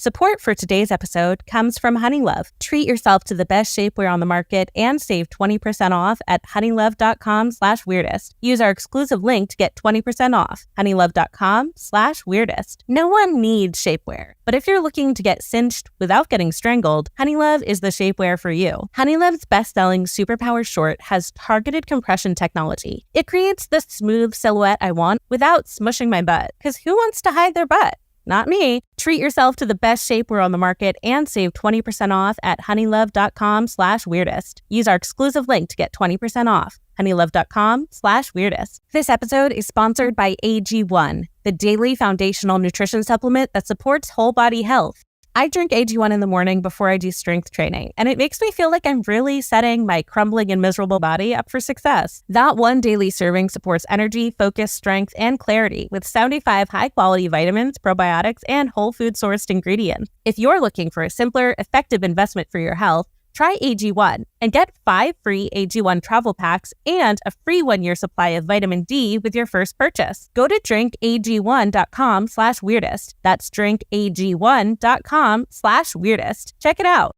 Support for today's episode comes from Honeylove. Treat yourself to the best shapewear on the market and save 20% off at honeylove.com/weirdest. Use our exclusive link to get 20% off. honeylove.com/weirdest. No one needs shapewear, but if you're looking to get cinched without getting strangled, Honeylove is the shapewear for you. Honeylove's best-selling Superpower Short has targeted compression technology. It creates the smooth silhouette I want without smushing my butt. Because who wants to hide their butt? Not me. Treat yourself to the best shapewear on the market and save 20% off at honeylove.com/weirdest. Use our exclusive link to get 20% off. honeylove.com/weirdest. This episode is sponsored by AG1, the daily foundational nutrition supplement that supports whole body health. I drink AG1 in the morning before I do strength training, and it makes me feel like I'm really setting my crumbling and miserable body up for success. That one daily serving supports energy, focus, strength, and clarity with 75 high-quality vitamins, probiotics, and whole food-sourced ingredients. If you're looking for a simpler, effective investment for your health, try AG1 and get 5 free AG1 travel packs and a free 1-year supply of vitamin D with your first purchase. Go to drinkag1.com/weirdest. That's drinkag1.com/weirdest. Check it out.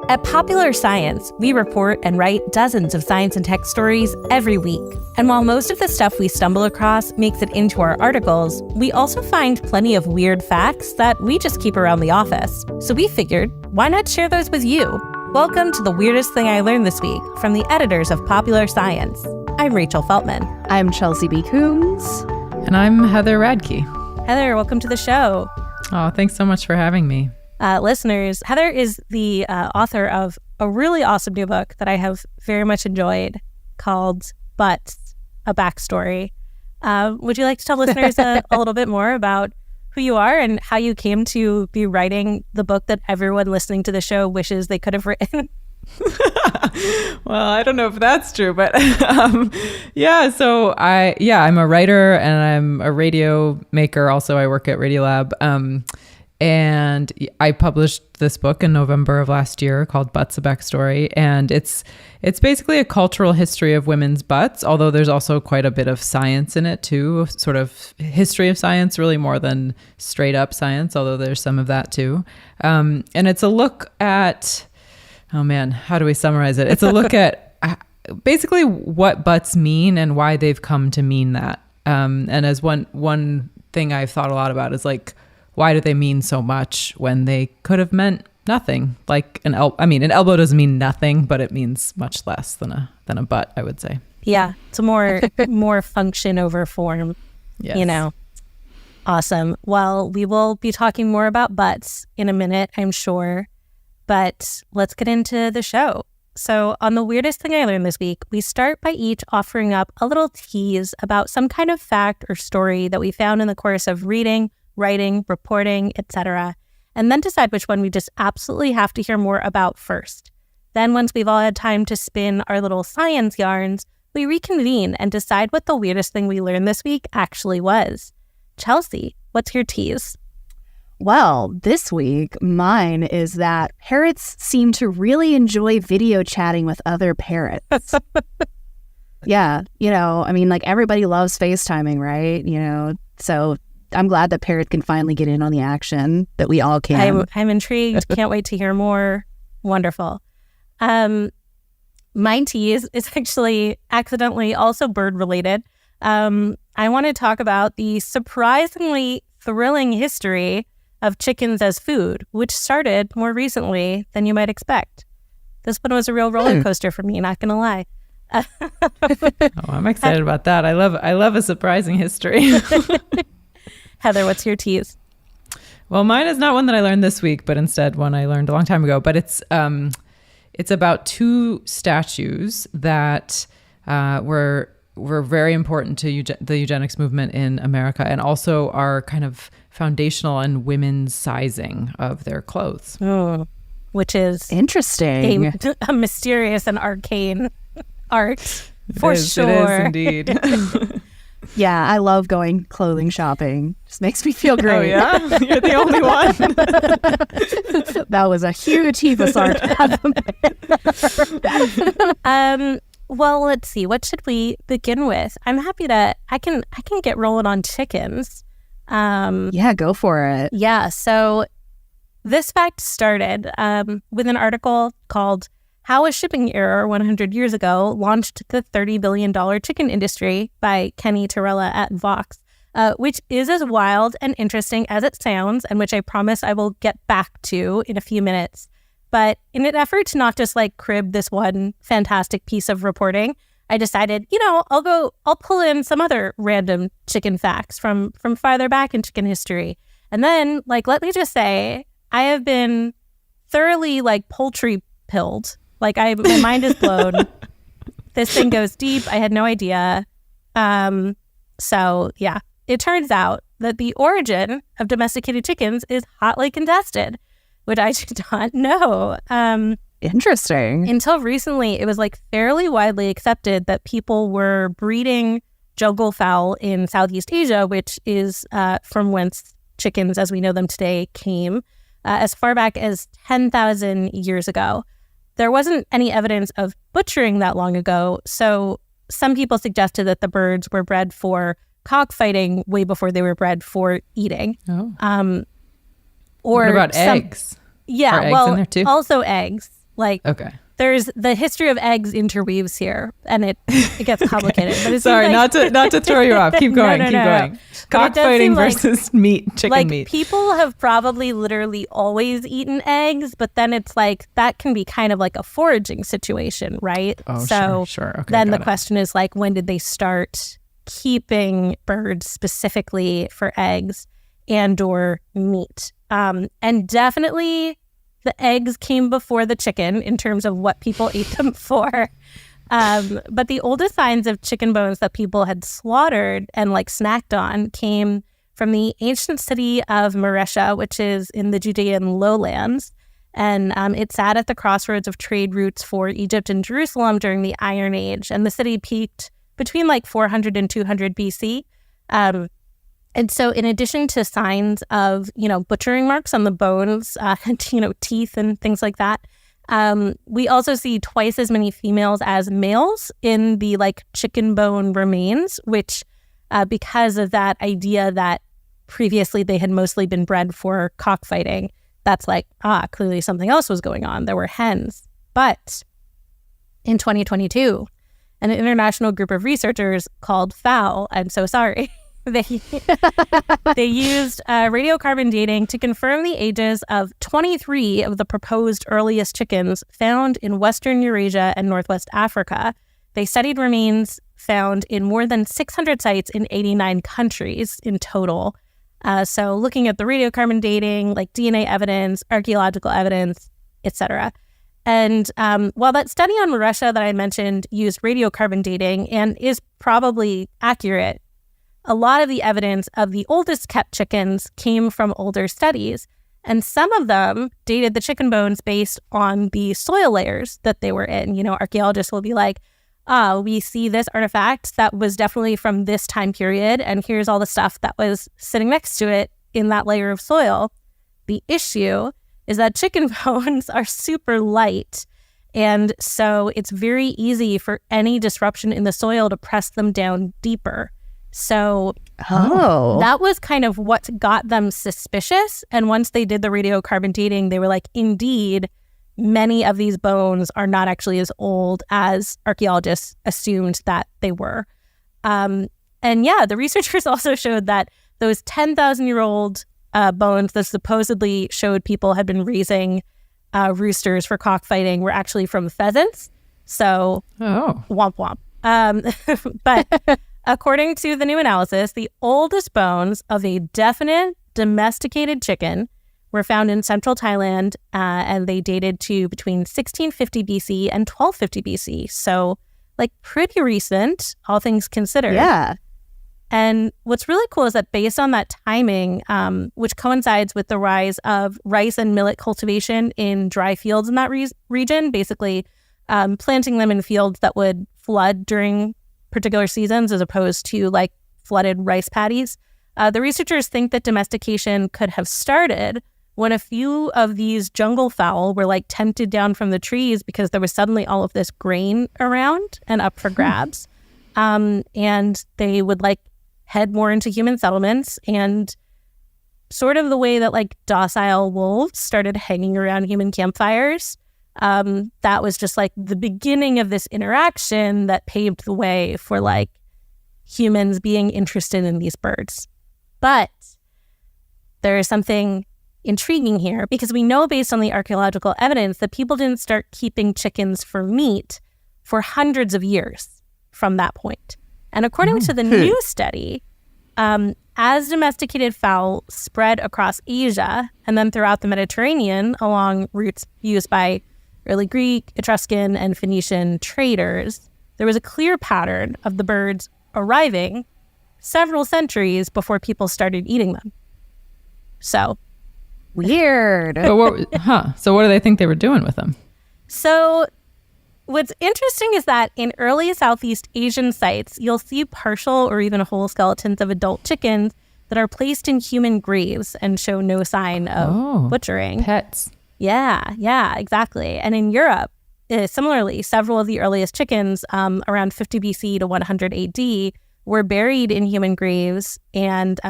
At Popular Science, we report and write dozens of science and tech stories every week. And while most of the stuff we stumble across makes it into our articles, we also find plenty of weird facts that we just keep around the office. So we figured, why not share those with you? Welcome to The Weirdest Thing I Learned This Week from the editors of Popular Science. I'm Rachel Feltman. I'm Chelsea B. Coombs. And I'm Heather Radke. Heather, welcome to the show. Oh, thanks so much for having me. Listeners, Heather is the author of a really awesome new book that I have very much enjoyed called Butts, A Backstory. Would you like to tell listeners a little bit more about who you are and how you came to be writing the book that everyone listening to the show wishes they could have written? Well, I don't know if that's true, but I'm a writer and I'm a radio maker. Also, I work at Radiolab. And I published this book in November of last year called Butts, A Backstory. And it's basically a cultural history of women's butts, although there's also quite a bit of science in it too, sort of history of science, really more than straight up science, although there's some of that too. And it's a look at, oh man, how do we summarize it? It's a look at basically what butts mean and why they've come to mean that. And as one thing I've thought a lot about is like, why do they mean so much when they could have meant nothing? Like an elbow doesn't mean nothing, but it means much less than a butt, I would say. Yeah, it's more function over form. Yes. You know. Awesome. Well, we will be talking more about butts in a minute, I'm sure. But let's get into the show. So on The Weirdest Thing I Learned This Week, we start by each offering up a little tease about some kind of fact or story that we found in the course of reading, writing, reporting, etc., and then decide which one we just absolutely have to hear more about first. Then once we've all had time to spin our little science yarns, we reconvene and decide what the weirdest thing we learned this week actually was. Chelsea, what's your tease? Well, this week, mine is that parrots seem to really enjoy video chatting with other parrots. Yeah, like everybody loves FaceTiming, right? So I'm glad that parrots can finally get in on the action, that we all can. I'm intrigued. Can't wait to hear more. Wonderful. My tease is actually accidentally also bird related. I want to talk about the surprisingly thrilling history of chickens as food, which started more recently than you might expect. This one was a real roller coaster for me, not gonna lie. I'm excited about that. I love a surprising history. Heather, what's your tease? Well, mine is not one that I learned this week, but instead one I learned a long time ago. But it's about 2 statues that were very important to the eugenics movement in America, and also are kind of foundational in women's sizing of their clothes. Oh, which is interesting, a mysterious and arcane art for sure. It is indeed. Yeah, I love going clothing shopping. Just makes me feel great. Oh, yeah? You're the only one. That was a huge heap of sarcasm. Well, let's see. What should we begin with? I'm happy I can get rolling on chickens. Yeah, go for it. Yeah, so this fact started with an article called How a Shipping Error 100 Years Ago Launched the $30 billion Chicken Industry by Kenny Torella at Vox, which is as wild and interesting as it sounds, and which I promise I will get back to in a few minutes. But in an effort to not just like crib this one fantastic piece of reporting, I decided, I'll pull in some other random chicken facts from farther back in chicken history. And then, let me just say, I have been thoroughly poultry pilled. My mind is blown. This thing goes deep. I had no idea. So yeah, it turns out that the origin of domesticated chickens is hotly contested, which I did not know. Interesting. Until recently, it was fairly widely accepted that people were breeding jungle fowl in Southeast Asia, which is from whence chickens as we know them today came, as far back as 10,000 years ago. There wasn't any evidence of butchering that long ago, so some people suggested that the birds were bred for cockfighting way before they were bred for eating. Oh. Or what about eggs? Yeah, Are eggs in there too? Also eggs. Okay. There's the history of eggs interweaves here, and it gets complicated. Okay. But it Sorry, not to throw you off. Keep going. Keep going. Cockfighting versus chicken meat. People have probably literally always eaten eggs, but then it's that can be kind of like a foraging situation, right? Oh, so sure. Okay, then the question is when did they start keeping birds specifically for eggs and or meat? And definitely the eggs came before the chicken in terms of what people ate them for. But the oldest signs of chicken bones that people had slaughtered and snacked on came from the ancient city of Maresha, which is in the Judean lowlands. And it sat at the crossroads of trade routes for Egypt and Jerusalem during the Iron Age. And the city peaked between 400 and 200 BC. And so in addition to signs of, butchering marks on the bones, teeth and things like that, we also see twice as many females as males in the chicken bone remains, which because of that idea that previously they had mostly been bred for cockfighting, that's clearly something else was going on. There were hens. But in 2022, an international group of researchers called FOW, I'm so sorry, They used radiocarbon dating to confirm the ages of 23 of the proposed earliest chickens found in Western Eurasia and Northwest Africa. They studied remains found in more than 600 sites in 89 countries in total. So looking at the radiocarbon dating, DNA evidence, archaeological evidence, etc. And while that study on Maresha that I mentioned used radiocarbon dating and is probably accurate, a lot of the evidence of the oldest kept chickens came from older studies, and some of them dated the chicken bones based on the soil layers that they were in. Archaeologists will be we see this artifact that was definitely from this time period, and here's all the stuff that was sitting next to it in that layer of soil. The issue is that chicken bones are super light, and so it's very easy for any disruption in the soil to press them down deeper. So that was kind of what got them suspicious. And once they did the radiocarbon dating, they were indeed, many of these bones are not actually as old as archaeologists assumed that they were. And yeah, the researchers also showed that those 10,000-year-old bones that supposedly showed people had been raising roosters for cockfighting were actually from pheasants. So womp womp. But according to the new analysis, the oldest bones of a definite domesticated chicken were found in central Thailand, and they dated to between 1650 BC and 1250 BC. So, pretty recent, all things considered. Yeah. And what's really cool is that based on that timing, which coincides with the rise of rice and millet cultivation in dry fields in that region, basically planting them in fields that would flood during particular seasons as opposed to flooded rice paddies. The researchers think that domestication could have started when a few of these jungle fowl were tempted down from the trees because there was suddenly all of this grain around and up for grabs. And they would head more into human settlements, and sort of the way that like docile wolves started hanging around human campfires. That was just like the beginning of this interaction that paved the way for like humans being interested in these birds. But there is something intriguing here, because we know based on the archaeological evidence that people didn't start keeping chickens for meat for hundreds of years from that point. And according to the new study, as domesticated fowl spread across Asia and then throughout the Mediterranean along routes used by early Greek, Etruscan, and Phoenician traders, there was a clear pattern of the birds arriving several centuries before people started eating them. So, weird. So what do they think they were doing with them? So what's interesting is that in early Southeast Asian sites, you'll see partial or even whole skeletons of adult chickens that are placed in human graves and show no sign of butchering. Pets. Yeah, exactly. And in Europe, similarly, several of the earliest chickens around 50 BC to 100 AD were buried in human graves, and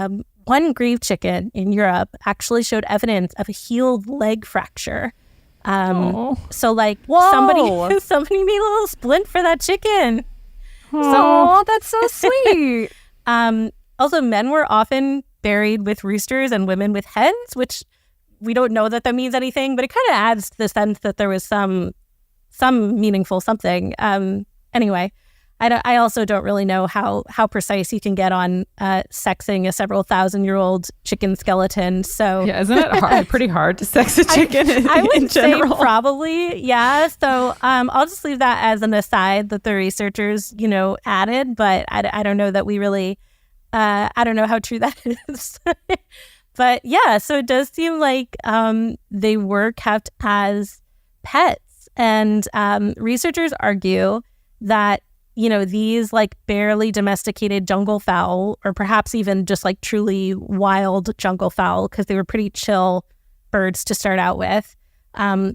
one grave chicken in Europe actually showed evidence of a healed leg fracture. So like somebody made a little splint for that chicken. Oh, that's so sweet. Also, men were often buried with roosters and women with hens, which we don't know that means anything, but it kind of adds to the sense that there was some meaningful something. Anyway, I also don't really know how precise you can get on sexing a several 1,000-year-old chicken skeleton. So yeah, isn't it pretty hard to sex a chicken I would in general? say probably, yeah. So I'll just leave that as an aside that the researchers, added, but I don't know that we really, I don't know how true that is. But yeah, so it does seem like they were kept as pets, and researchers argue that these like barely domesticated jungle fowl, or perhaps even just like truly wild jungle fowl, because they were pretty chill birds to start out with,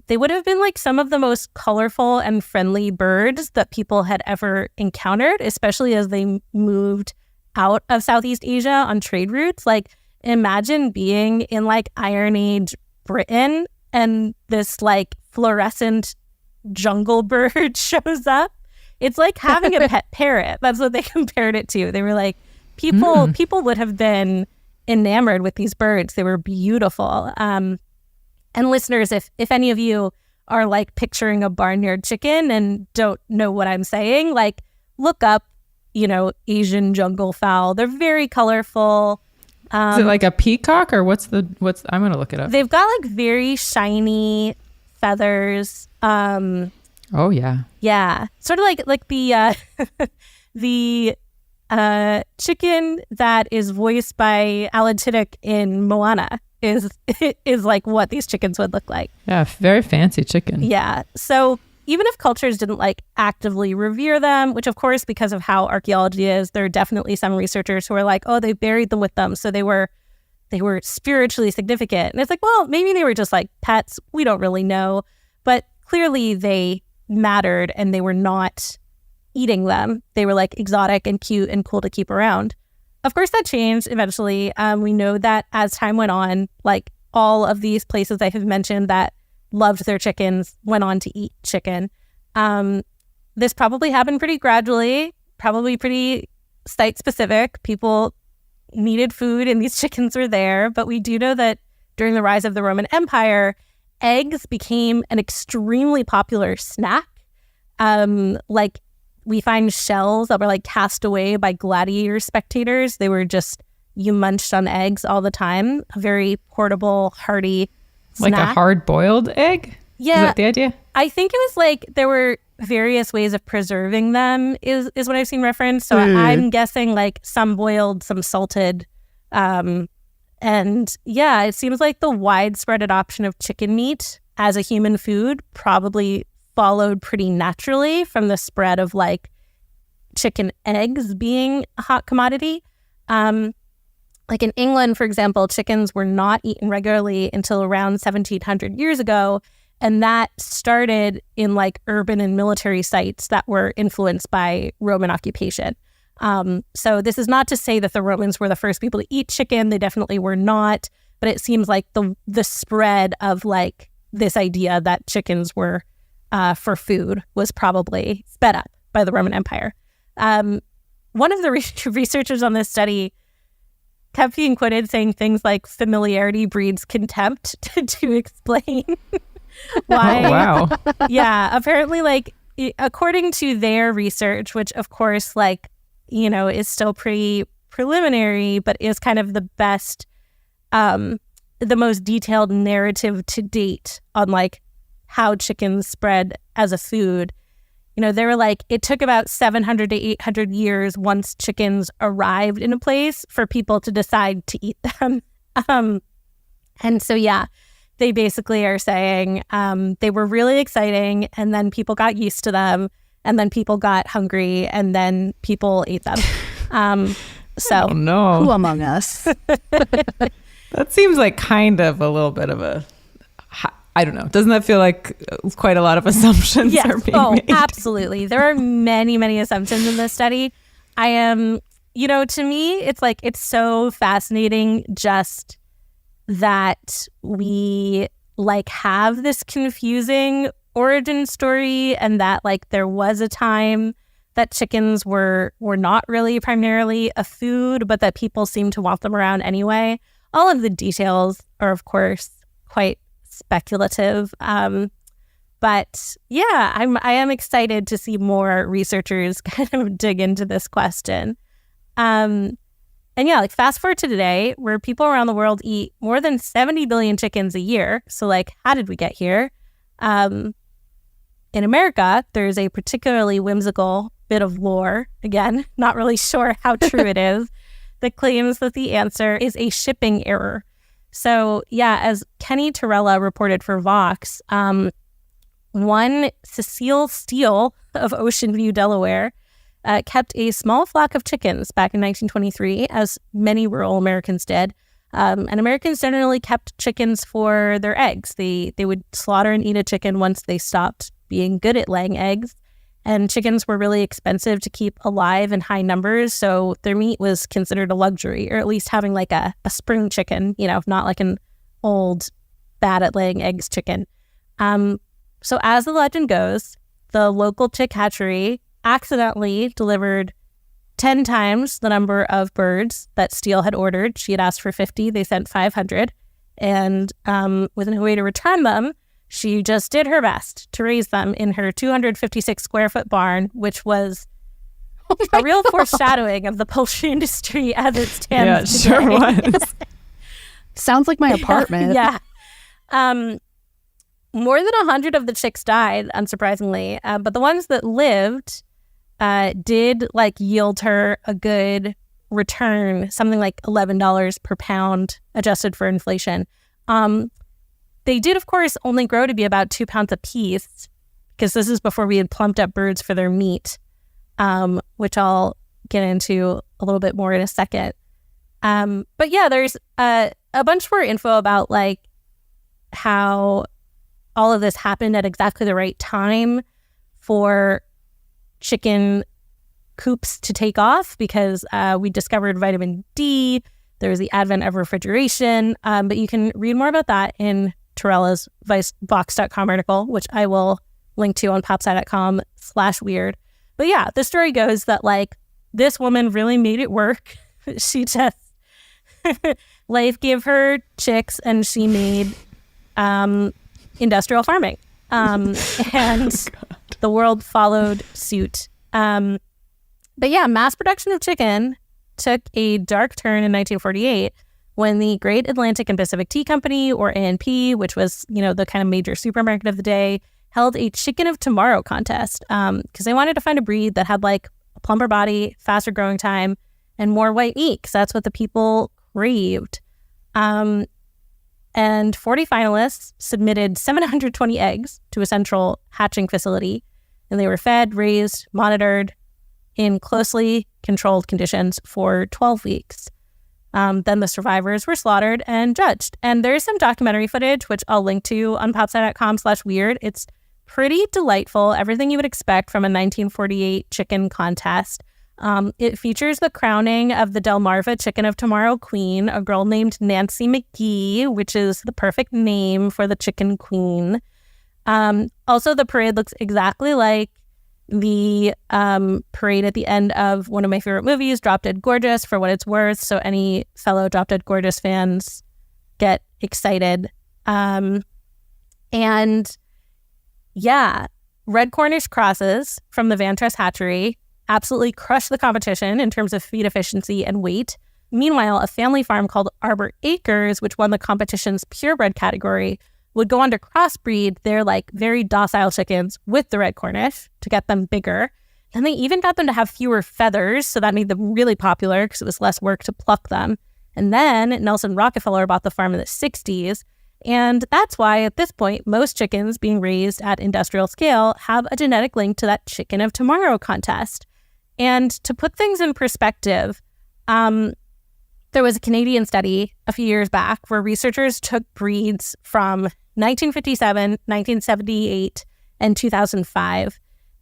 they would have been like some of the most colorful and friendly birds that people had ever encountered, especially as they moved out of Southeast Asia on trade routes. Like, imagine being in like Iron Age Britain and this like fluorescent jungle bird shows up. It's like having a pet parrot. That's what they compared it to. They were like, people would have been enamored with these birds. They were beautiful. And listeners, if any of you are like picturing a barnyard chicken and don't know what I'm saying, like look up, Asian jungle fowl. They're very colorful. Is it like a peacock, or what's I'm going to look it up. They've got like very shiny feathers. Oh yeah. Yeah. Sort of like the the chicken that is voiced by Alan Tudyk in Moana is like what these chickens would look like. Yeah, very fancy chicken. Yeah. So even if cultures didn't like actively revere them, which of course, because of how archaeology is, there are definitely some researchers who are like, oh, they buried them with them, so they were spiritually significant. And it's like, well, maybe they were just like pets. We don't really know. But clearly they mattered, and they were not eating them. They were like exotic and cute and cool to keep around. Of course, that changed eventually. We know that as time went on, like all of these places I have mentioned that loved their chickens went on to eat chicken. This probably happened pretty gradually, probably pretty site specific. People needed food and these chickens were there. But we do know that during the rise of the Roman Empire, eggs became an extremely popular snack. Like we find shells that were like cast away by gladiator spectators. They were just, you munched on eggs all the time. A very portable, hearty snack. Like a hard-boiled egg? Yeah. Is that the idea? I think it was like there were various ways of preserving them is what I've seen referenced. So I'm guessing like some boiled, some salted. And yeah, it seems like the widespread adoption of chicken meat as a human food probably followed pretty naturally from the spread of like chicken eggs being a hot commodity. Like in England, for example, chickens were not eaten regularly until around 1700 years ago. And that started in like urban and military sites that were influenced by Roman occupation. So this is not to say that the Romans were the first people to eat chicken. They definitely were not. But it seems like the spread of like this idea that chickens were for food was probably sped up by the Roman Empire. One of the researchers on this study kept being quoted saying things like familiarity breeds contempt to explain why. Oh, wow. Yeah, apparently, like, according to their research, which of course, like, you know, is still pretty preliminary, but is kind of the best, the most detailed narrative to date on like how chickens spread as a food. You know, they were like, it took about 700 to 800 years once chickens arrived in a place for people to decide to eat them. And so, yeah, they basically are saying they were really exciting, and then people got used to them, and then people got hungry, and then people ate them. So, Oh, no. Who among us? That seems like kind of a little bit of a, I don't know. Doesn't that feel like quite a lot of assumptions yes. are being made? Absolutely. There are many, many assumptions in this study. I am, you know, to me, it's like, it's so fascinating just that we like have this confusing origin story, and that like there was a time that chickens were not really primarily a food, but that people seem to want them around anyway. All of the details are, of course, quite speculative. But yeah, I am excited to see more researchers kind of dig into this question. And yeah, like fast forward to today, where people around the world eat more than 70 billion chickens a year. So like, how did we get here? In America, there's a particularly whimsical bit of lore, again, not really sure how true it is, that claims that the answer is a shipping error. So yeah, as Kenny Torella reported for Vox, one Cecile Steele of Ocean View, Delaware, kept a small flock of chickens back in 1923, as many rural Americans did. And Americans generally kept chickens for their eggs. They would slaughter and eat a chicken once they stopped being good at laying eggs. And chickens were really expensive to keep alive in high numbers, so their meat was considered a luxury, or at least having like a spring chicken, you know, not like an old, bad at laying eggs chicken. So as the legend goes, the local chick hatchery accidentally delivered 10 times the number of birds that Steele had ordered. She had asked for 50, they sent 500. And with no way to return them, she just did her best to raise them in her 256 square foot barn, which was a real foreshadowing of the poultry industry as it stands today. Yeah, it sure was. Sounds like my apartment. Yeah. More than 100 of the chicks died, unsurprisingly, but the ones that lived did like yield her a good return, something like $11 per pound adjusted for inflation. They did, of course, only grow to be about 2 pounds apiece, because this is before we had plumped up birds for their meat, which I'll get into a little bit more in a second. But yeah, there's a bunch more info about like how all of this happened at exactly the right time for chicken coops to take off, because we discovered vitamin D. There was the advent of refrigeration. But you can read more about that in Torella's Vox.com article, which I will link to on popsci.com/weird. But yeah, the story goes that like this woman really made it work. She just, life gave her chicks, and she made industrial farming. And the world followed suit. But yeah, mass production of chicken took a dark turn in 1948 when the Great Atlantic and Pacific Tea Company, or A&P, which was, you know, the kind of major supermarket of the day, held a Chicken of Tomorrow contest because they wanted to find a breed that had like a plumper body, faster growing time, and more white meat, because that's what the people craved. And 40 finalists submitted 720 eggs to a central hatching facility, and they were fed, raised, monitored in closely controlled conditions for 12 weeks. Then the survivors were slaughtered and judged. And there's some documentary footage, which I'll link to on popsci.com/weird. It's pretty delightful. Everything you would expect from a 1948 chicken contest. It features the crowning of the Delmarva Chicken of Tomorrow Queen, a girl named Nancy McGee, which is the perfect name for the chicken queen. Also, the parade looks exactly like the parade at the end of one of my favorite movies, Drop Dead Gorgeous, for what it's worth. So any fellow Drop Dead Gorgeous fans get excited. And yeah, red Cornish crosses from the Van Tress hatchery absolutely crushed the competition in terms of feed efficiency and weight. Meanwhile, a family farm called Arbor Acres, which won the competition's purebred category, would go on to crossbreed their like very docile chickens with the red Cornish to get them bigger. And they even got them to have fewer feathers, so that made them really popular because it was less work to pluck them. And then Nelson Rockefeller bought the farm in the 60s. And that's why at this point, most chickens being raised at industrial scale have a genetic link to that Chicken of Tomorrow contest. And to put things in perspective, there was a Canadian study a few years back where researchers took breeds from 1957, 1978, and 2005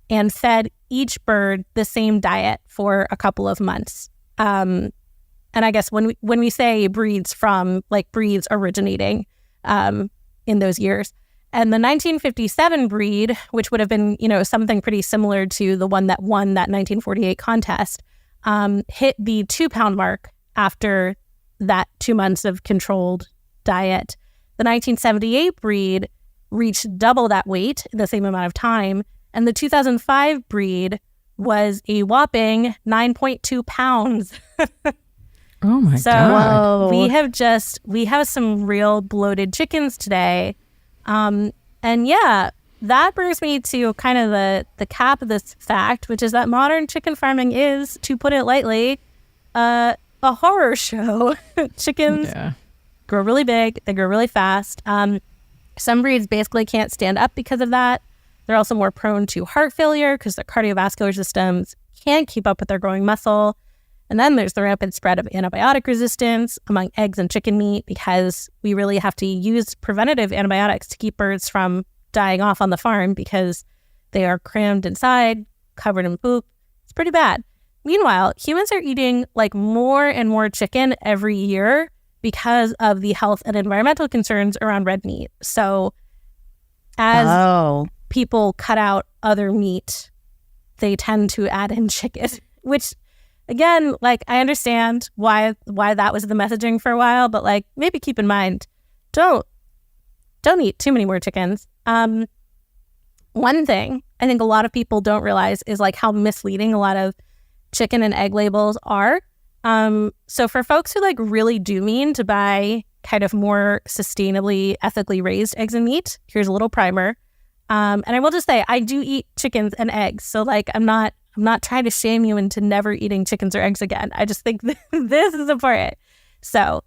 and fed each bird the same diet for a couple of months. And I guess when we say breeds from, like breeds originating in those years. And the 1957 breed, which would have been, something pretty similar to the one that won that 1948 contest, hit the 2-pound mark after that 2 months of controlled diet. The 1978 breed reached double that weight in the same amount of time. And the 2005 breed was a whopping 9.2 pounds. Oh my God. We have some real bloated chickens today. And yeah, that brings me to kind of the cap of this fact, which is that modern chicken farming is, to put it lightly, a horror show. Chickens grow really big. They grow really fast. Some breeds basically can't stand up because of that. They're also more prone to heart failure because their cardiovascular systems can't keep up with their growing muscle. And then there's the rampant spread of antibiotic resistance among eggs and chicken meat because we really have to use preventative antibiotics to keep birds from dying off on the farm because they are crammed inside, covered in poop. It's pretty bad. Meanwhile, humans are eating like more and more chicken every year because of the health and environmental concerns around red meat. So as people cut out other meat, they tend to add in chicken, which again, like I understand why that was the messaging for a while, but like maybe keep in mind, don't eat too many more chickens. One thing I think a lot of people don't realize is like how misleading a lot of chicken and egg labels are. So for folks who like really do mean to buy kind of more sustainably, ethically raised eggs and meat, here's a little primer. And I will just say I do eat chickens and eggs. So like I'm not trying to shame you into never eating chickens or eggs again. I just think this is important. So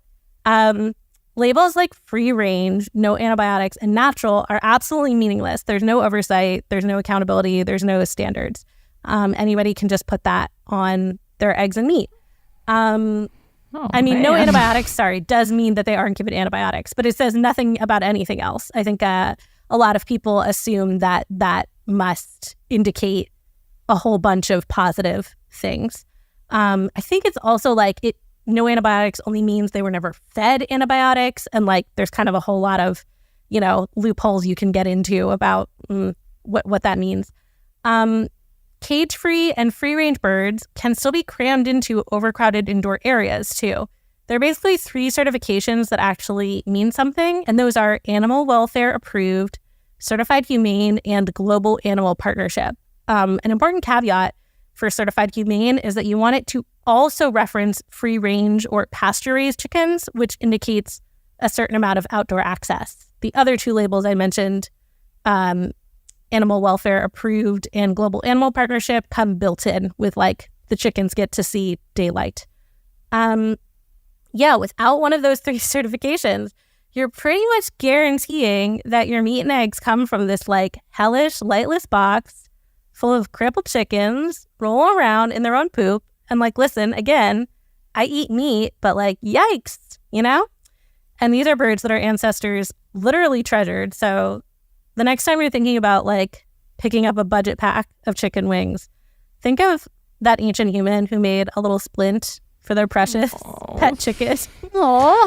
labels like free range, no antibiotics, and natural are absolutely meaningless. There's no oversight. There's no accountability. There's no standards. Anybody can just put that on their eggs and meat. No antibiotics, does mean that they aren't given antibiotics, but it says nothing about anything else. I think a lot of people assume that must indicate a whole bunch of positive things. I think it's also like no antibiotics only means they were never fed antibiotics. And like, there's kind of a whole lot of, loopholes you can get into about what that means. Cage-free and free-range birds can still be crammed into overcrowded indoor areas too. There are basically 3 certifications that actually mean something, and those are Animal Welfare Approved, Certified Humane, and Global Animal Partnership. An important caveat for Certified Humane is that you want it to also reference free-range or pasture-raised chickens, which indicates a certain amount of outdoor access. The other 2 labels I mentioned, Animal Welfare Approved and Global Animal Partnership, come built in with like the chickens get to see daylight. Without one of those 3 certifications, you're pretty much guaranteeing that your meat and eggs come from this like hellish, lightless box full of crippled chickens rolling around in their own poop. And like, listen, again, I eat meat, but like, yikes, And these are birds that our ancestors literally treasured. So the next time you're thinking about like picking up a budget pack of chicken wings, think of that ancient human who made a little splint for their precious pet chicken.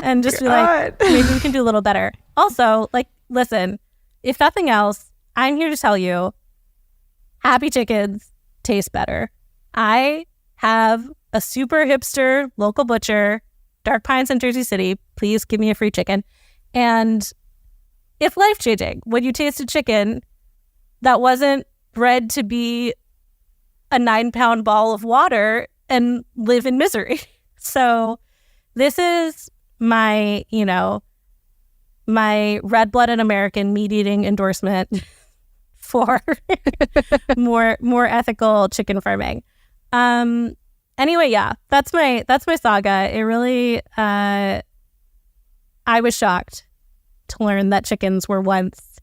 And just be like, maybe we can do a little better. Also, like, listen, if nothing else, I'm here to tell you, happy chickens taste better. I have a super hipster local butcher, Dark Pines in Jersey City. Please give me a free chicken. And it's life-changing when you taste a chicken that wasn't bred to be a 9-pound ball of water and live in misery. So this is my, my red-blooded American meat-eating endorsement for more ethical chicken farming. Anyway, yeah, that's my saga. It really, I was shocked to learn that chickens were once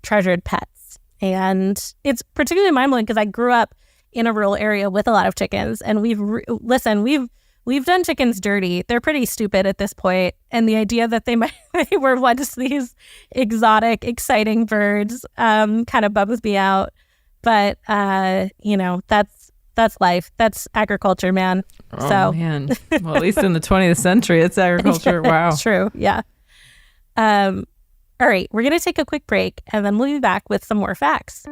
treasured pets. And it's particularly mind-blowing because I grew up in a rural area with a lot of chickens, and we've done chickens dirty. They're pretty stupid at this point, and the idea that they were once these exotic, exciting birds kind of bums me out. But that's life. That's agriculture, man. Oh, so man. Well, at least in the 20th century, it's agriculture. Wow. True. Yeah. All right, we're going to take a quick break, and then we'll be back with some more facts.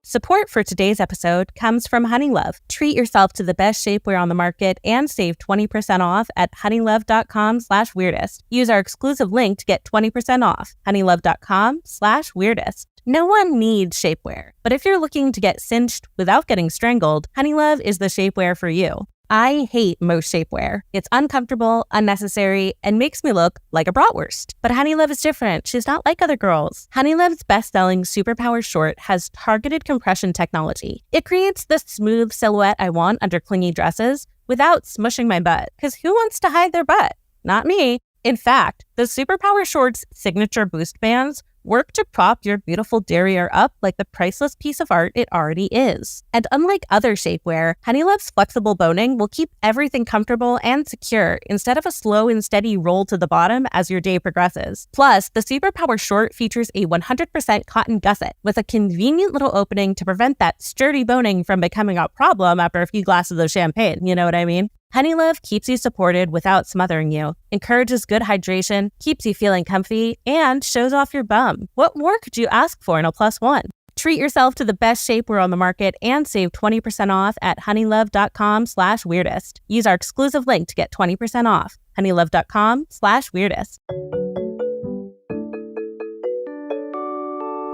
Support for today's episode comes from Honeylove. Treat yourself to the best shapewear on the market and save 20% off at honeylove.com/weirdest. Use our exclusive link to get 20% off. honeylove.com/weirdest. No one needs shapewear, but if you're looking to get cinched without getting strangled, Honeylove is the shapewear for you. I hate most shapewear. It's uncomfortable, unnecessary, and makes me look like a bratwurst. But Honeylove is different. She's not like other girls. Honeylove's best-selling Superpower Short has targeted compression technology. It creates the smooth silhouette I want under clingy dresses without smushing my butt. Because who wants to hide their butt? Not me. In fact, the Superpower Short's signature boost bands work to prop your beautiful derriere up like the priceless piece of art it already is. And unlike other shapewear, Honeylove's flexible boning will keep everything comfortable and secure instead of a slow and steady roll to the bottom as your day progresses. Plus, the Superpower Short features a 100% cotton gusset with a convenient little opening to prevent that sturdy boning from becoming a problem after a few glasses of champagne, you know what I mean? Honeylove keeps you supported without smothering you, encourages good hydration, keeps you feeling comfy, and shows off your bum. What more could you ask for in a +1? Treat yourself to the best shapewear on the market and save 20% off at honeylove.com/weirdest. Use our exclusive link to get 20% off. honeylove.com/weirdest.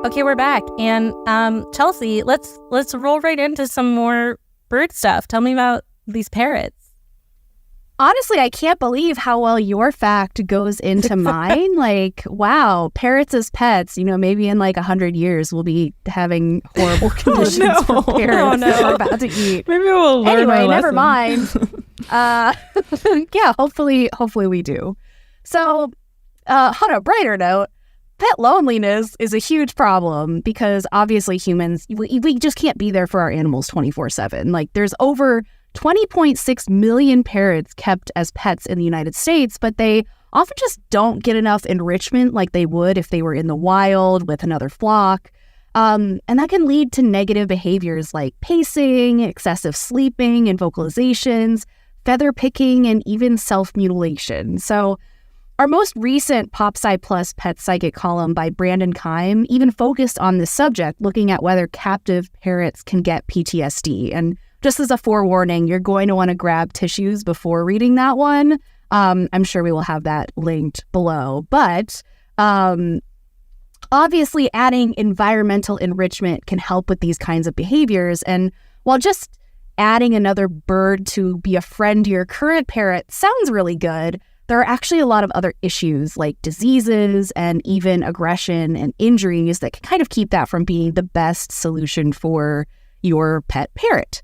Okay, we're back. And Chelsea, let's roll right into some more bird stuff. Tell me about these parrots. Honestly, I can't believe how well your fact goes into mine. Like, wow, parrots as pets, maybe in like 100 years, we'll be having horrible conditions for parrots that we're about to eat. Maybe we'll learn Anyway, our never lesson. mind. Yeah, hopefully we do. So, on a brighter note, pet loneliness is a huge problem because obviously humans, we just can't be there for our animals 24/7. Like, there's over 20.6 million parrots kept as pets in the United States, but they often just don't get enough enrichment like they would if they were in the wild with another flock. And that can lead to negative behaviors like pacing, excessive sleeping and vocalizations, feather picking, and even self-mutilation. So our most recent PopSci Plus Pet Psychic column by Brandon Keim even focused on this subject, looking at whether captive parrots can get PTSD. And just as a forewarning, you're going to want to grab tissues before reading that one. I'm sure we will have that linked below. But obviously, adding environmental enrichment can help with these kinds of behaviors. And while just adding another bird to be a friend to your current parrot sounds really good, there are actually a lot of other issues like diseases and even aggression and injuries that can kind of keep that from being the best solution for your pet parrot.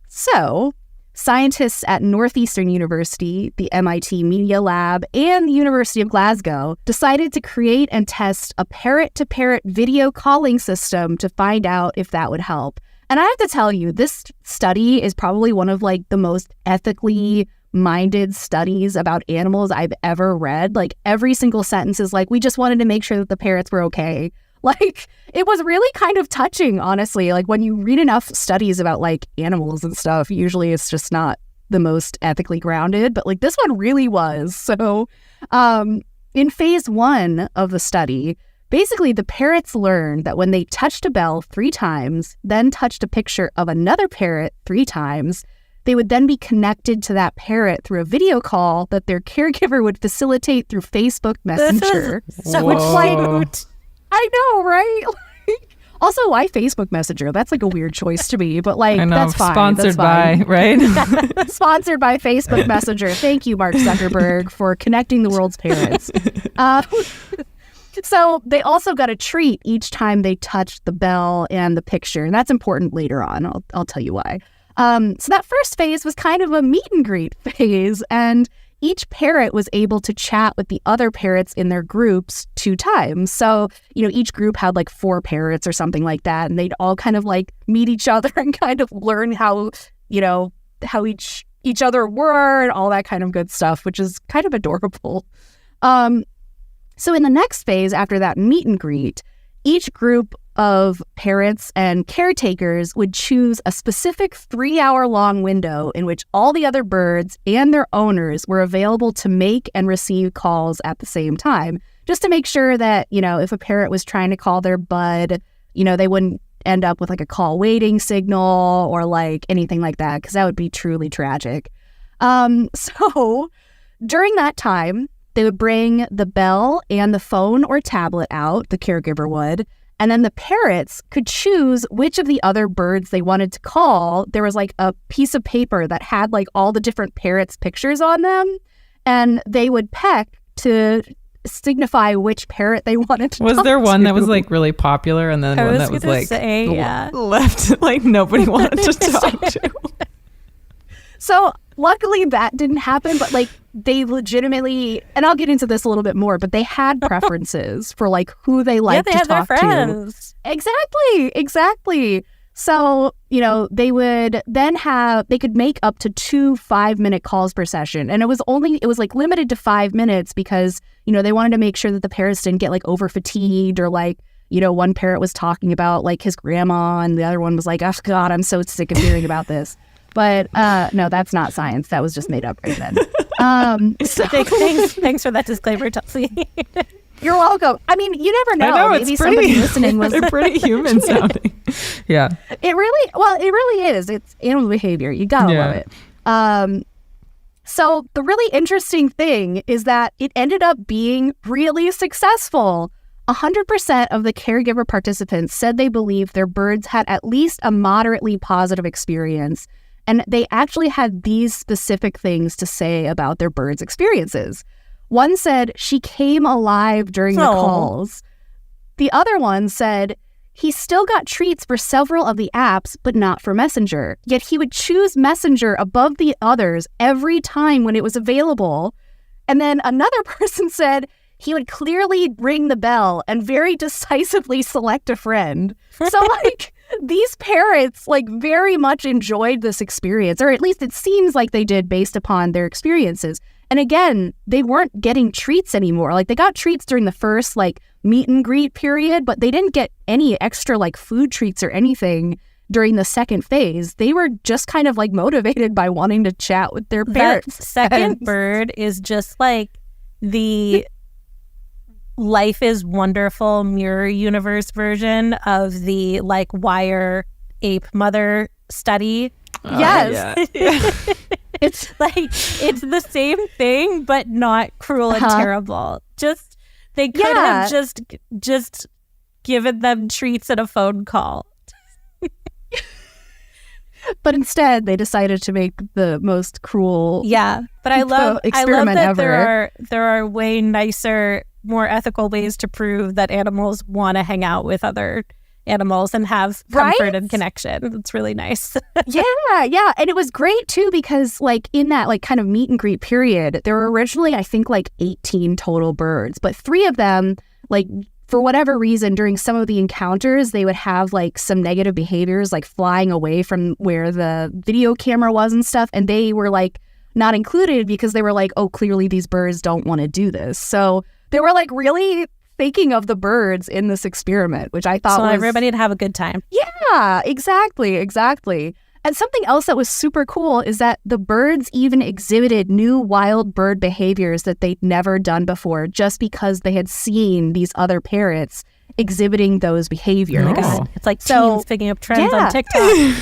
So, scientists at Northeastern University, the MIT Media Lab, and the University of Glasgow decided to create and test a parrot-to-parrot video calling system to find out if that would help. And I have to tell you, this study is probably one of like the most ethically minded studies about animals I've ever read. Like, every single sentence is like, we just wanted to make sure that the parrots were okay. Like, it was really kind of touching, honestly. Like, when you read enough studies about like animals and stuff, usually it's just not the most ethically grounded, but like this one really was. So in phase 1 of the study, basically the parrots learned that when they touched a bell 3 times, then touched a picture of another parrot 3 times, they would then be connected to that parrot through a video call that their caregiver would facilitate through Facebook Messenger. Which, like, I know, right? Also, why Facebook Messenger? That's like a weird choice to me, but like, that's fine. Sponsored that's fine. by, right? Sponsored by Facebook Messenger. Thank you, Mark Zuckerberg, for connecting the world's parents. So they also got a treat each time they touched the bell and the picture. And that's important later on. I'll tell you why. So that first phase was kind of a meet and greet phase. And each parrot was able to chat with the other parrots in their groups 2 times. So, each group had like 4 parrots or something like that. And they'd all kind of like meet each other and kind of learn how each other were and all that kind of good stuff, which is kind of adorable. So in the next phase, after that meet and greet, each group of parrots and caretakers would choose a specific 3-hour-long window in which all the other birds and their owners were available to make and receive calls at the same time, just to make sure that, if a parrot was trying to call their bud, they wouldn't end up with like a call waiting signal or like anything like that, because that would be truly tragic. So during that time, they would bring the bell and the phone or tablet out, the caregiver would, and then the parrots could choose which of the other birds they wanted to call. There was like a piece of paper that had like all the different parrots' pictures on them, and they would peck to signify which parrot they wanted to Was there one to. that was like really popular and then one that was like left, like nobody wanted to talk to? So luckily that didn't happen, but like they legitimately, and I'll get into this a little bit more, but they had preferences for like who they liked to talk to. Exactly. So, they would then they could make up to 2 5-minute calls per session. And it was like limited to 5 minutes because, they wanted to make sure that the parrots didn't get like over fatigued or like, one parrot was talking about like his grandma and the other one was like, oh God, I'm so sick of hearing about this. But no, that's not science. That was just made up right then. Thanks for that disclaimer, Chelsea. You're welcome. I mean, you never know. I know, maybe somebody listening was... They're pretty human sounding. Yeah. It really is. It's animal behavior. You gotta love it. So the really interesting thing is that it ended up being really successful. 100% of the caregiver participants said they believed their birds had at least a moderately positive experience. And they actually had these specific things to say about their birds' experiences. One said, she came alive during the calls. The other one said, he still got treats for several of the apps, but not for Messenger. Yet he would choose Messenger above the others every time when it was available. And then another person said, he would clearly ring the bell and very decisively select a friend. So like these parrots like very much enjoyed this experience, or at least it seems like they did based upon their experiences. And again, they weren't getting treats anymore. Like they got treats during the first like meet and greet period, but they didn't get any extra like food treats or anything during the second phase. They were just kind of like motivated by wanting to chat with their parents. That second bird is just like the Life is Wonderful mirror universe version of the like wire ape mother study. Yes. Yeah. It's like it's the same thing but not cruel and terrible. Just they could have just given them treats and a phone call. But instead, they decided to make the most cruel but I love that ever. There are way nicer, more ethical ways to prove that animals want to hang out with other animals and have comfort and connection. It's really nice. Yeah. And it was great too because like in that like kind of meet and greet period, there were originally I think like 18 total birds, but 3 of them like for whatever reason during some of the encounters they would have like some negative behaviors like flying away from where the video camera was and stuff, and they were like not included because they were like, oh, clearly these birds don't want to do this. So there were like really thinking of the birds in this experiment, which I thought so was... everybody would have a good time. Yeah, exactly. And something else that was super cool is that the birds even exhibited new wild bird behaviors that they'd never done before just because they had seen these other parrots exhibiting those behaviors. Oh my God. It's like teens picking up trends on TikTok.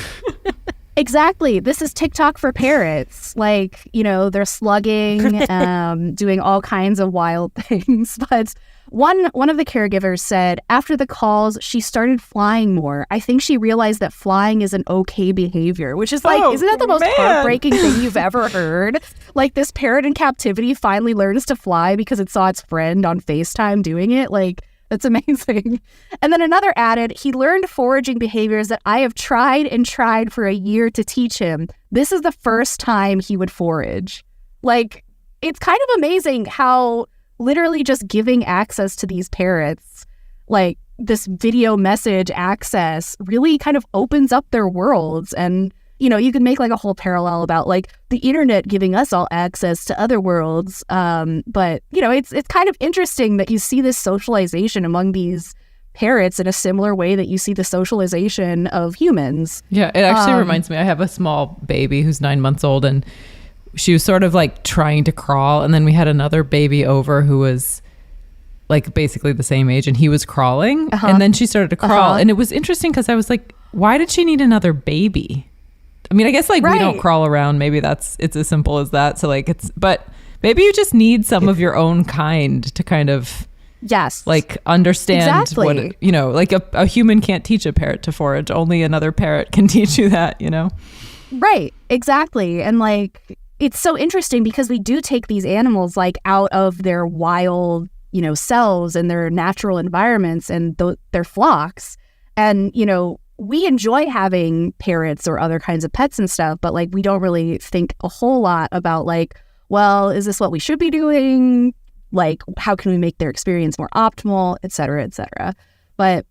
Exactly. This is TikTok for parrots. Like, they're slugging, doing all kinds of wild things. But one of the caregivers said after the calls, she started flying more. I think she realized that flying is an okay behavior, which is like, isn't that the most heartbreaking thing you've ever heard? Like, this parrot in captivity finally learns to fly because it saw its friend on FaceTime doing it. Like, that's amazing. And then another added, he learned foraging behaviors that I have tried and tried for a year to teach him. This is the first time he would forage. Like, it's kind of amazing how literally just giving access to these parrots, like this video message access, really kind of opens up their worlds. And, you can make like a whole parallel about like the internet giving us all access to other worlds. But, it's kind of interesting that you see this socialization among these parrots in a similar way that you see the socialization of humans. Yeah, it actually reminds me, I have a small baby who's 9 months old, and she was sort of like trying to crawl. And then we had another baby over who was like basically the same age, and he was crawling. And then she started to crawl. And it was interesting because I was like, why did she need another baby? I mean, I guess like we don't crawl around. Maybe it's as simple as that. So like but maybe you just need some of your own kind to kind of like understand what, like a human can't teach a parrot to forage. Only another parrot can teach you that, Right. Exactly. And like, it's so interesting because we do take these animals like out of their wild, selves and their natural environments and their flocks. And, we enjoy having parrots or other kinds of pets and stuff, but like we don't really think a whole lot about like, well, is this what we should be doing? Like, how can we make their experience more optimal, et cetera, et cetera. But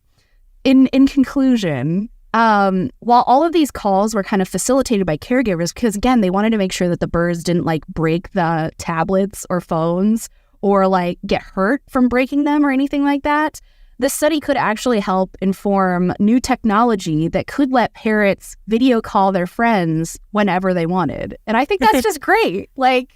in conclusion, while all of these calls were kind of facilitated by caregivers, because again, they wanted to make sure that the birds didn't like break the tablets or phones or like get hurt from breaking them or anything like that, this study could actually help inform new technology that could let parrots video call their friends whenever they wanted. And I think that's just great. Like,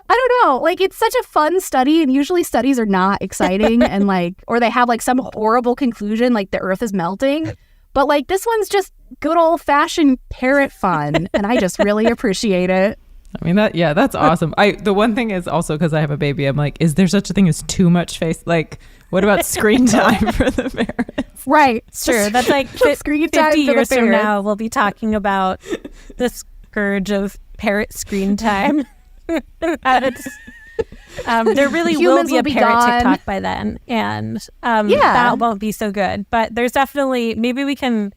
I don't know, like it's such a fun study, and usually studies are not exciting and like, or they have like some horrible conclusion like the earth is melting. But like this one's just good old fashioned parrot fun. And I just really appreciate it. I mean, that's awesome. The one thing is also because I have a baby, I'm like, is there such a thing as too much face? Like, what about screen time for the parrots? Right. Sure. That's like screen time 50 years for the from parrots. now, we'll be talking about the scourge of parrot screen time. There really Humans will be a parrot gone. TikTok by then, and that won't be so good. But there's definitely, maybe we can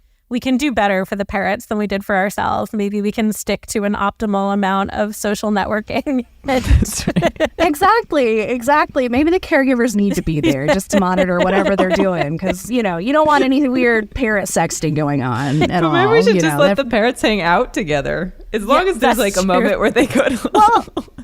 do better for the parrots than we did for ourselves. Maybe we can stick to an optimal amount of social networking. Exactly. Maybe the caregivers need to be there just to monitor whatever they're doing, because you don't want any weird parrot sexting going on at all. Maybe we should just let the parrots hang out together, as long as there's like a moment where they could.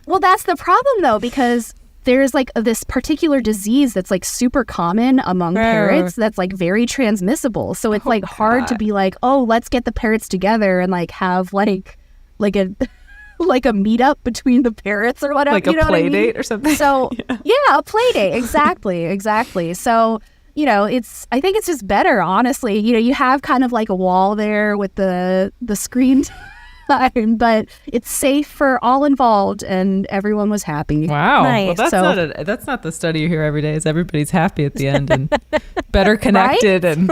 Well, that's the problem though, because there's like this particular disease that's like super common among parrots that's like very transmissible. So it's like hard to be like, oh, let's get the parrots together and like have like a like a meetup between the parrots or whatever. Like a play date or something. So yeah, a play date. Exactly. So, I think it's just better, honestly. You have kind of like a wall there with the screen time, but it's safe for all involved and everyone was happy. Wow. Nice. Well, that's not the study you hear every day, is everybody's happy at the end and better connected. And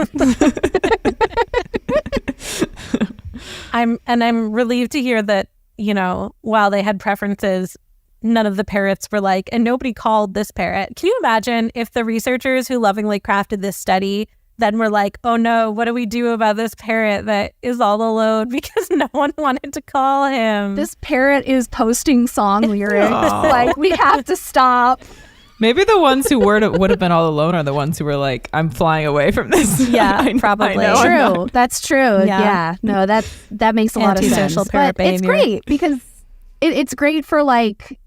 I'm relieved to hear that, while they had preferences, none of the parrots were like, and nobody called this parrot. Can you imagine if the researchers who lovingly crafted this study then were like, oh no, what do we do about this parrot that is all alone because no one wanted to call him? This parrot is posting song lyrics. Like, we have to stop. Maybe the ones who would have been all alone are the ones who were like, I'm flying away from this. Yeah, probably. True. That's true. Yeah. No, that makes a lot of sense. Antisocial parrot but it's behavior. great because it's great for like,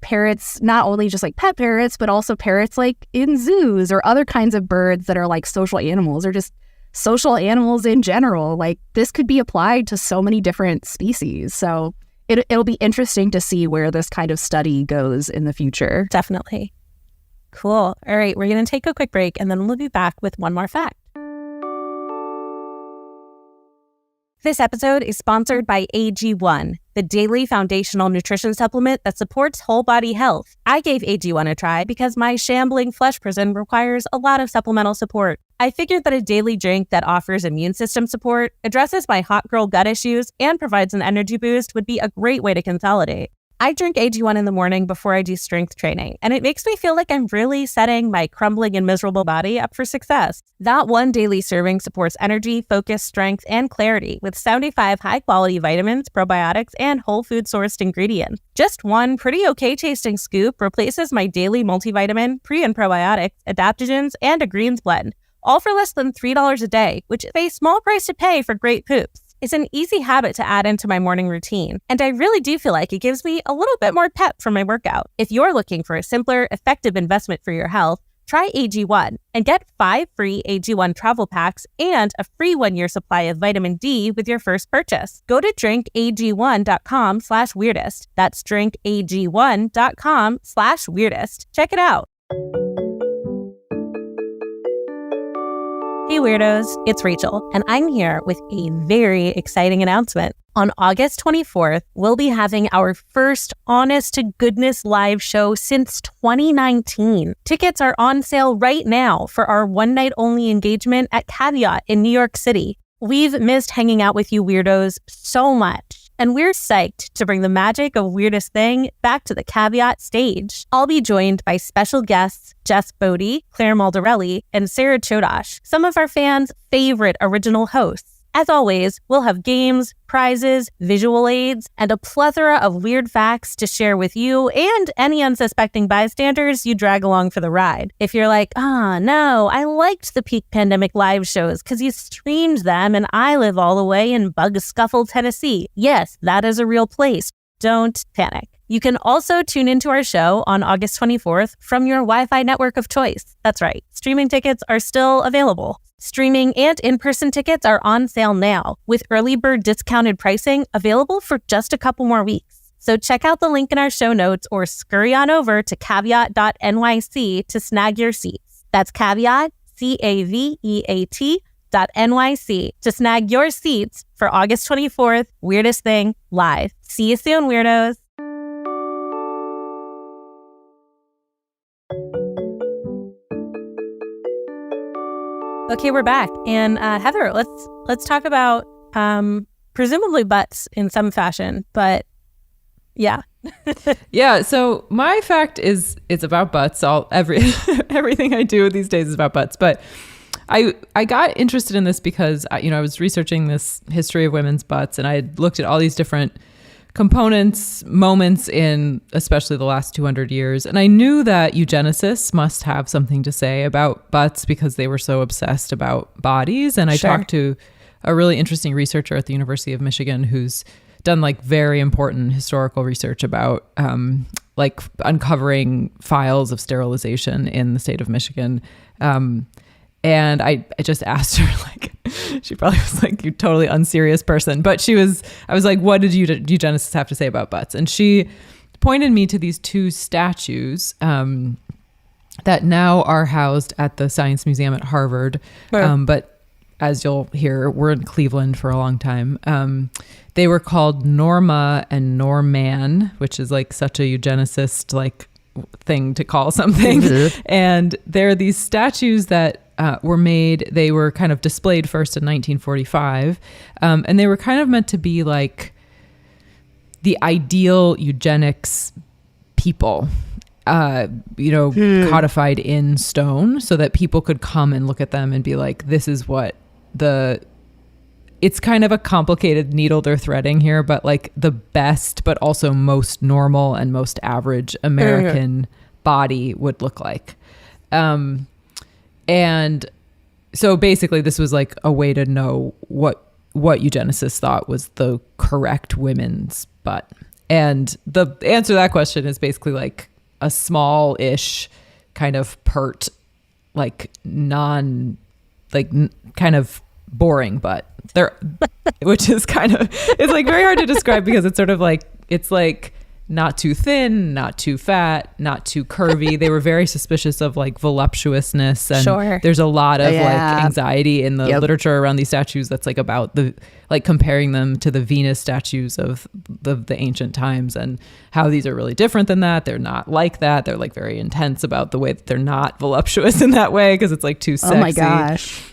parrots, not only just like pet parrots, but also parrots like in zoos or other kinds of birds that are like social animals or just social animals in general. Like this could be applied to so many different species. So it'll be interesting to see where this kind of study goes in the future. Definitely. Cool. All right, we're going to take a quick break and then we'll be back with one more fact. This episode is sponsored by AG1, the daily foundational nutrition supplement that supports whole body health. I gave AG1 a try because my shambling flesh prison requires a lot of supplemental support. I figured that a daily drink that offers immune system support, addresses my hot girl gut issues, and provides an energy boost would be a great way to consolidate. I drink AG1 in the morning before I do strength training, and it makes me feel like I'm really setting my crumbling and miserable body up for success. That one daily serving supports energy, focus, strength, and clarity with 75 high-quality vitamins, probiotics, and whole food-sourced ingredients. Just one pretty okay-tasting scoop replaces my daily multivitamin, pre- and probiotics, adaptogens, and a greens blend, all for less than $3 a day, which is a small price to pay for great poops. It's an easy habit to add into my morning routine, and I really do feel like it gives me a little bit more pep for my workout. If you're looking for a simpler, effective investment for your health, try AG1 and get 5 free AG1 travel packs and a free 1-year supply of vitamin D with your first purchase. Go to drinkag1.com/weirdest. That's drinkag1.com/weirdest. Check it out. Hey Weirdos, it's Rachel, and I'm here with a very exciting announcement. On August 24th, we'll be having our first honest to goodness live show since 2019. Tickets are on sale right now for our one night only engagement at Caveat in New York City. We've missed hanging out with you weirdos so much, and we're psyched to bring the magic of Weirdest Thing back to the Caveat stage. I'll be joined by special guests Jess Bodie, Claire Maldarelli, and Sarah Chodosh, some of our fans' favorite original hosts. As always, we'll have games, prizes, visual aids, and a plethora of weird facts to share with you and any unsuspecting bystanders you drag along for the ride. If you're like, no, I liked the peak pandemic live shows because you streamed them and I live all the way in Bugscuffle, Tennessee. Yes, that is a real place. Don't panic. You can also tune into our show on August 24th from your Wi-Fi network of choice. That's right, streaming tickets are still available. Streaming and in-person tickets are on sale now, with early bird discounted pricing available for just a couple more weeks. So check out the link in our show notes or scurry on over to caveat.nyc to snag your seats. That's caveat, CAVEAT.NYC to snag your seats for August 24th, Weirdest Thing live. See you soon, weirdos. Okay, we're back. And Heather, let's talk about presumably butts in some fashion, but yeah. Yeah, so my fact is it's about butts. Everything I do these days is about butts, but I got interested in this because I was researching this history of women's butts, and I looked at all these different components, moments in especially the last 200 years. And I knew that eugenicists must have something to say about butts because they were so obsessed about bodies. And I talked to a really interesting researcher at the University of Michigan who's done like very important historical research about like uncovering files of sterilization in the state of Michigan. And I just asked her, like, she probably was like, you totally unserious person. But I was like, what did eugenicists have to say about butts? And she pointed me to these 2 statues that now are housed at the Science Museum at Harvard. Right. But as you'll hear, we're in Cleveland for a long time. They were called Norma and Norman, which is like such a eugenicist like thing to call something. Mm-hmm. And there are these statues that were made. They were kind of displayed first in 1945. And they were kind of meant to be like the ideal eugenics people, codified in stone so that people could come and look at them and be like, this is what it's kind of a complicated needle they're threading here, but like the best, but also most normal and most average American body would look like. And so basically this was like a way to know what eugenicists thought was the correct women's butt. And the answer to that question is basically like a small-ish kind of pert, like kind of boring butt. Which is kind of, it's like very hard to describe because it's sort of like, it's like not too thin, not too fat, not too curvy. They were very suspicious of like voluptuousness, and there's a lot of like anxiety in the literature around these statues that's like about the, like comparing them to the Venus statues of the ancient times and how these are really different than that. They're not like that. They're like very intense about the way that they're not voluptuous in that way because it's like too sexy. Oh my gosh.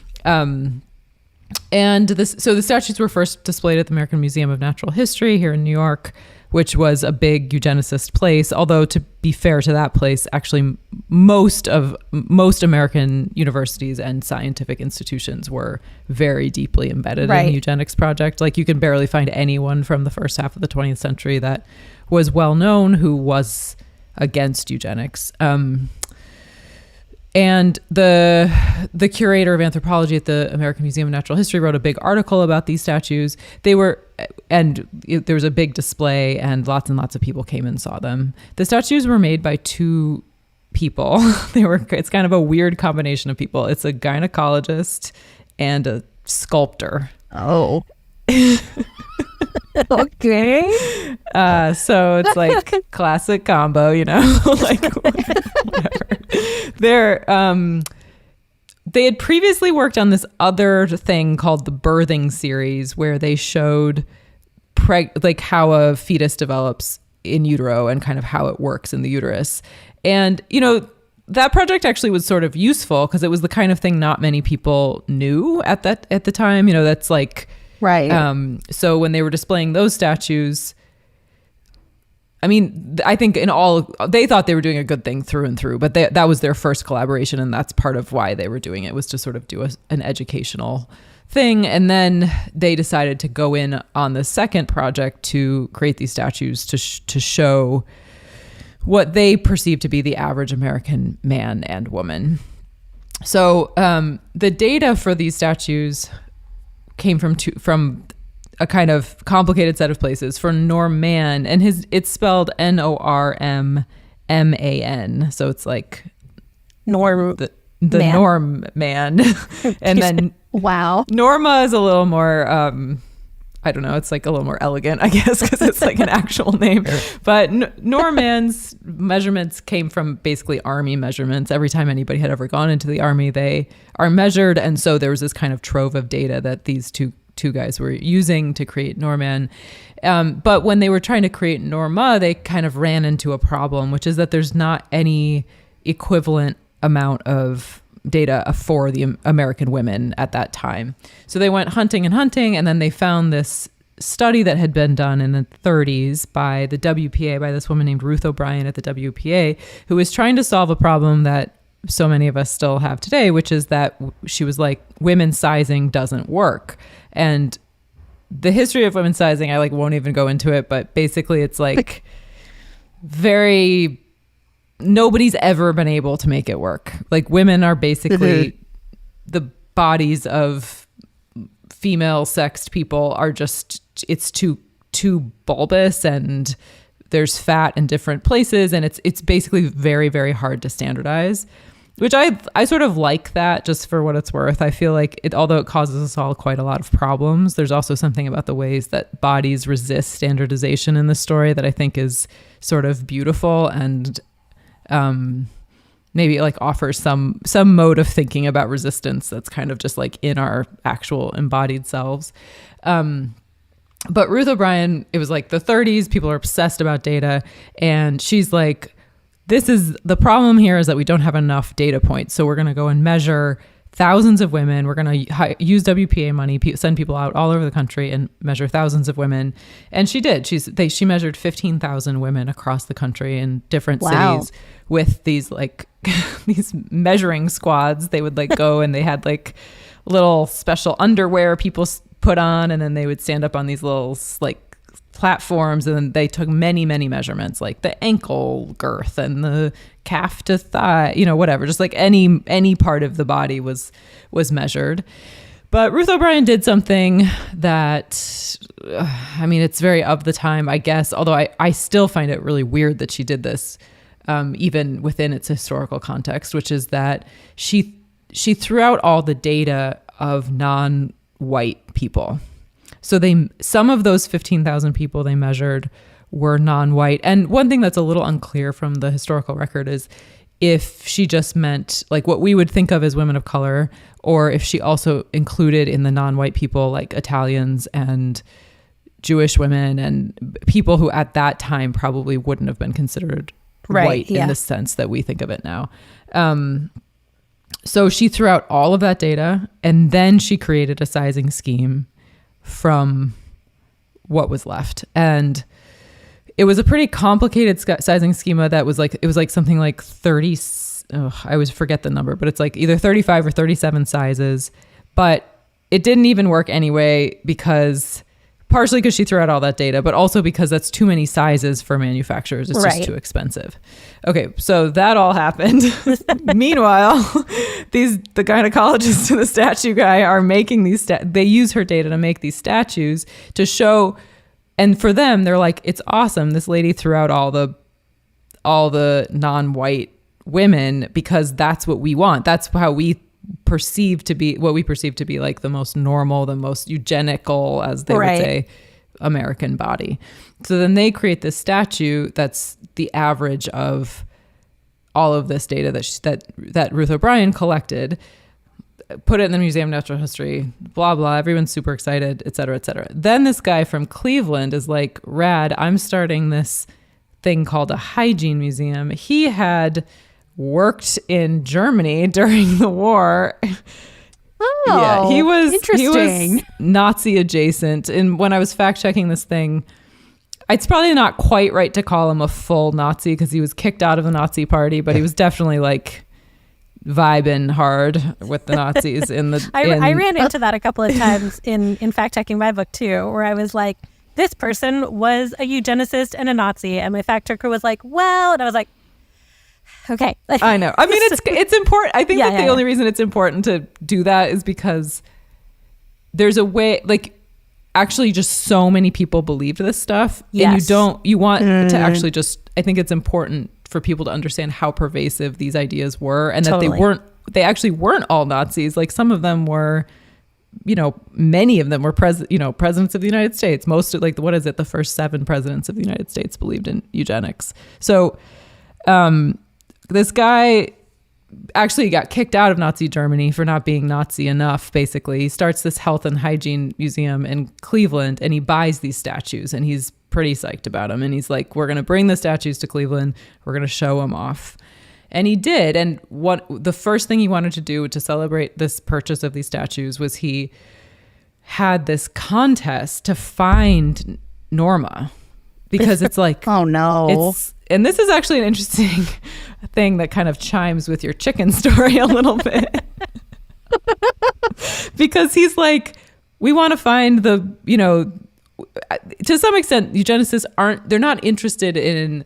And so the statues were first displayed at the American Museum of Natural History here in New York, which was a big eugenicist place. Although, to be fair to that place, actually most American universities and scientific institutions were very deeply embedded in the eugenics project. Like, you can barely find anyone from the first half of the 20th century that was well known who was against eugenics. And the curator of anthropology at the American Museum of Natural History wrote a big article about these statues. There was a big display, and lots of people came and saw them. The statues were made by two people. It's kind of a weird combination of people. It's a gynecologist and a sculptor. Oh. Okay. So it's like classic combo, like whatever. They had previously worked on this other thing called the birthing series, where they showed like how a fetus develops in utero and kind of how it works in the uterus. And, that project actually was sort of useful because it was the kind of thing not many people knew at the time. That's like, right. So when they were displaying those statues, I mean, I think they thought they were doing a good thing through and through, but that was their first collaboration, and that's part of why they were doing it, was to sort of do an educational thing. And then they decided to go in on the second project to create these statues to show what they perceive to be the average American man and woman. So the data for these statues came from a kind of complicated set of places. For Norman, and it's spelled Normman, so it's like Norm, the Norm man. And then wow, Norma is a little more I don't know, it's like a little more elegant, I guess, because it's like an actual name. But Norman's measurements came from basically army measurements. Every time anybody had ever gone into the army, they are measured, and so there was this kind of trove of data that these two guys were using to create Norman. But when they were trying to create Norma, they kind of ran into a problem, which is that there's not any equivalent amount of data for the American women at that time. So they went hunting, and then they found this study that had been done in the 30s by the WPA, by this woman named Ruth O'Brien at the WPA, who was trying to solve a problem that so many of us still have today, which is that she was like, women's sizing doesn't work. And the history of women's sizing, I won't even go into it, but basically it's like nobody's ever been able to make it work. Like, women are basically the bodies of female sexed people are just, it's too bulbous, and there's fat in different places, and it's basically very, very hard to standardize. Which I sort of like that, just for what it's worth. I feel like although it causes us all quite a lot of problems, there's also something about the ways that bodies resist standardization in the story that I think is sort of beautiful, and maybe like offers some mode of thinking about resistance that's kind of just like in our actual embodied selves. But Ruth O'Brien, it was like the 30s, people are obsessed about data, and she's like, the problem here is that we don't have enough data points. So we're going to go and measure thousands of women. We're going to use WPA money, send people out all over the country and measure thousands of women. And she did. She measured 15,000 women across the country in different cities with these these measuring squads. They would go and they had little special underwear people put on, and then they would stand up on these little platforms, and then they took many measurements, like the ankle girth and the calf to thigh, whatever, just any part of the body was measured. But Ruth O'Brien did something that, it's very of the time, I guess, although I still find it really weird that she did this, even within its historical context, which is that she threw out all the data of non-white people. So some of those 15,000 people they measured were non-white. And one thing that's a little unclear from the historical record is if she just meant like what we would think of as women of color, or if she also included in the non-white people like Italians and Jewish women and people who at that time probably wouldn't have been considered white in the sense that we think of it now. So she threw out all of that data, and then she created a sizing scheme from what was left. And it was a pretty complicated sizing schema that was like, it was like something like 30, I always forget the number, but it's like either 35 or 37 sizes. But it didn't even work anyway, partially because she threw out all that data, but also because that's too many sizes for manufacturers. It's just too expensive. Okay, so that all happened. Meanwhile, the gynecologists and the statue guy are making these, they use her data to make these statues to show, and for them, they're like, it's awesome. This lady threw out all the non-white women because that's what we want. That's how we perceive to be like the most normal, the most eugenical, as they would say, American body. So then they create this statue that's the average of all of this data that Ruth O'Brien collected, put it in the Museum of Natural History, blah, blah. Everyone's super excited, et cetera, et cetera. Then this guy from Cleveland is like, rad, I'm starting this thing called a hygiene museum. He had worked in Germany during the war. Oh, yeah, he was interesting. Nazi adjacent. And when I was fact checking this thing, it's probably not quite right to call him a full Nazi because he was kicked out of the Nazi party, but he was definitely like vibing hard with the Nazis in the. I ran into that a couple of times in fact checking my book too, where I was like, this person was a eugenicist and a Nazi, and my fact checker was like, well, and I was like, okay. I know. I mean, it's important. I think the only reason it's important to do that is because there's a way, like, actually just so many people believed this stuff. Yes. And you want to actually I think it's important for people to understand how pervasive these ideas were, and that they actually weren't all Nazis. Like some of them were, many of them were presidents of the United States. Most of the first 7 presidents of the United States believed in eugenics. So, this guy actually got kicked out of Nazi Germany for not being Nazi enough, basically. He starts this health and hygiene museum in Cleveland, and he buys these statues, and he's pretty psyched about them. And he's like, we're going to bring the statues to Cleveland. We're going to show them off. And he did. And the first thing he wanted to do to celebrate this purchase of these statues was he had this contest to find Norma, because it's like, oh no. And this is actually an interesting thing that kind of chimes with your chicken story a little bit. Because he's like, we want to find to some extent, eugenicists they're not interested in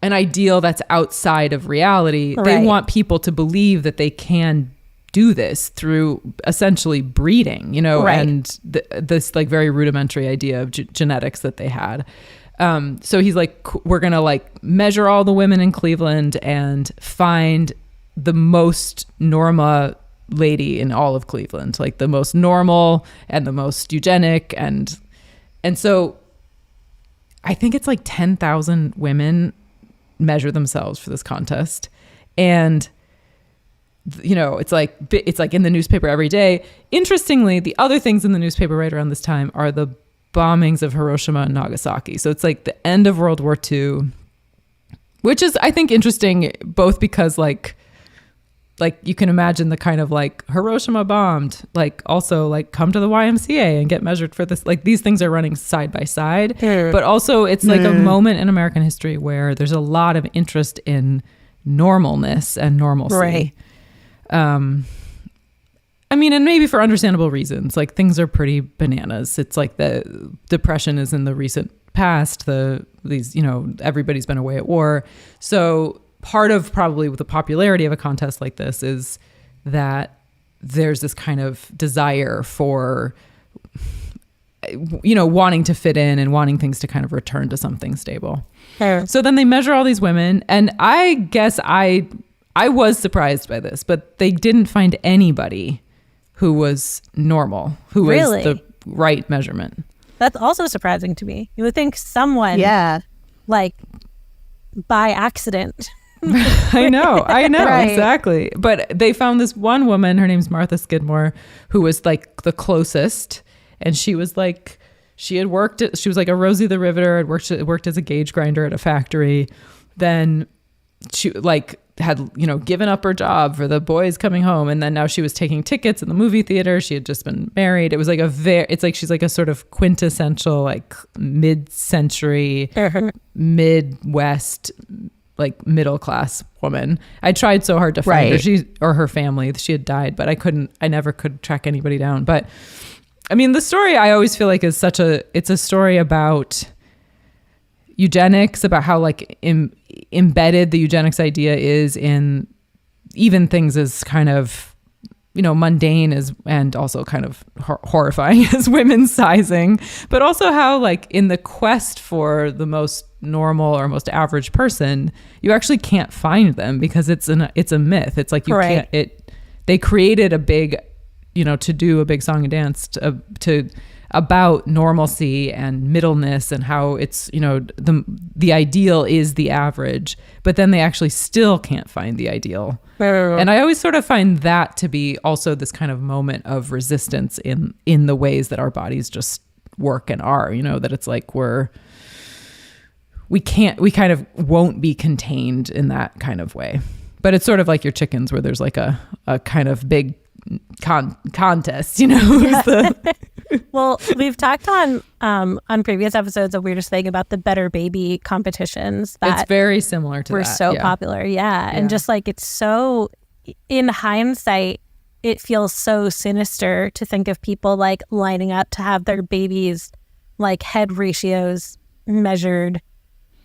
an ideal that's outside of reality. Right. They want people to believe that they can do this through essentially breeding, and this like very rudimentary idea of genetics that they had. So he's like, we're going to like measure all the women in Cleveland and find the most Norma lady in all of Cleveland, like the most normal and the most eugenic. And so I think it's like 10,000 women measure themselves for this contest. And, it's like in the newspaper every day. Interestingly, the other things in the newspaper right around this time are the bombings of Hiroshima and Nagasaki. So it's like the end of World War II, which is, I think, interesting, both because like you can imagine the kind of like Hiroshima bombed, like also like come to the YMCA and get measured for this. Like these things are running side by side, but also it's like a moment in American history where there's a lot of interest in normalness and normalcy. Right. I mean, and maybe for understandable reasons, like things are pretty bananas. It's like the Depression is in the recent past, everybody's been away at war. So part of probably the popularity of a contest like this is that there's this kind of desire for, you know, wanting to fit in and wanting things to kind of return to something stable. Sure. So then they measure all these women, and I guess I was surprised by this, but they didn't find anybody who was normal, who was the right measurement. That's also surprising to me. You would think someone, like, by accident. I know, Right. exactly. But they found this one woman, her name's Martha Skidmore, who was like the closest. And she was like, she was like a Rosie the Riveter, had worked as a gauge grinder at a factory. Then she like had, you know, given up her job for the boys coming home. And then now she was taking tickets in the movie theater. She had just been married. It was like it's like she's like a sort of quintessential, like mid-century, Midwest, like middle class woman. I tried so hard to find her, or her family. She had died, but I never could track anybody down. But I mean, the story I always feel like is it's a story about eugenics, about how like embedded the eugenics idea is in even things as kind of, you know, mundane as, and also kind of horrifying as women's sizing, but also how like in the quest for the most normal or most average person, you actually can't find them because it's a myth. It's like you can't, they created a big, you know, to do a big song and dance to about normalcy and middleness and how it's, you know, the ideal is the average, but then they actually still can't find the ideal. And I always sort of find that to be also this kind of moment of resistance in the ways that our bodies just work and are, you know, that it's like we kind of won't be contained in that kind of way. But it's sort of like your chickens where there's like a kind of big contest, you know. Well, we've talked on previous episodes of Weirdest Thing about the Better Baby competitions that it's very similar to were that. so popular. And just like it's so, in hindsight, it feels so sinister to think of people like lining up to have their babies like head ratios measured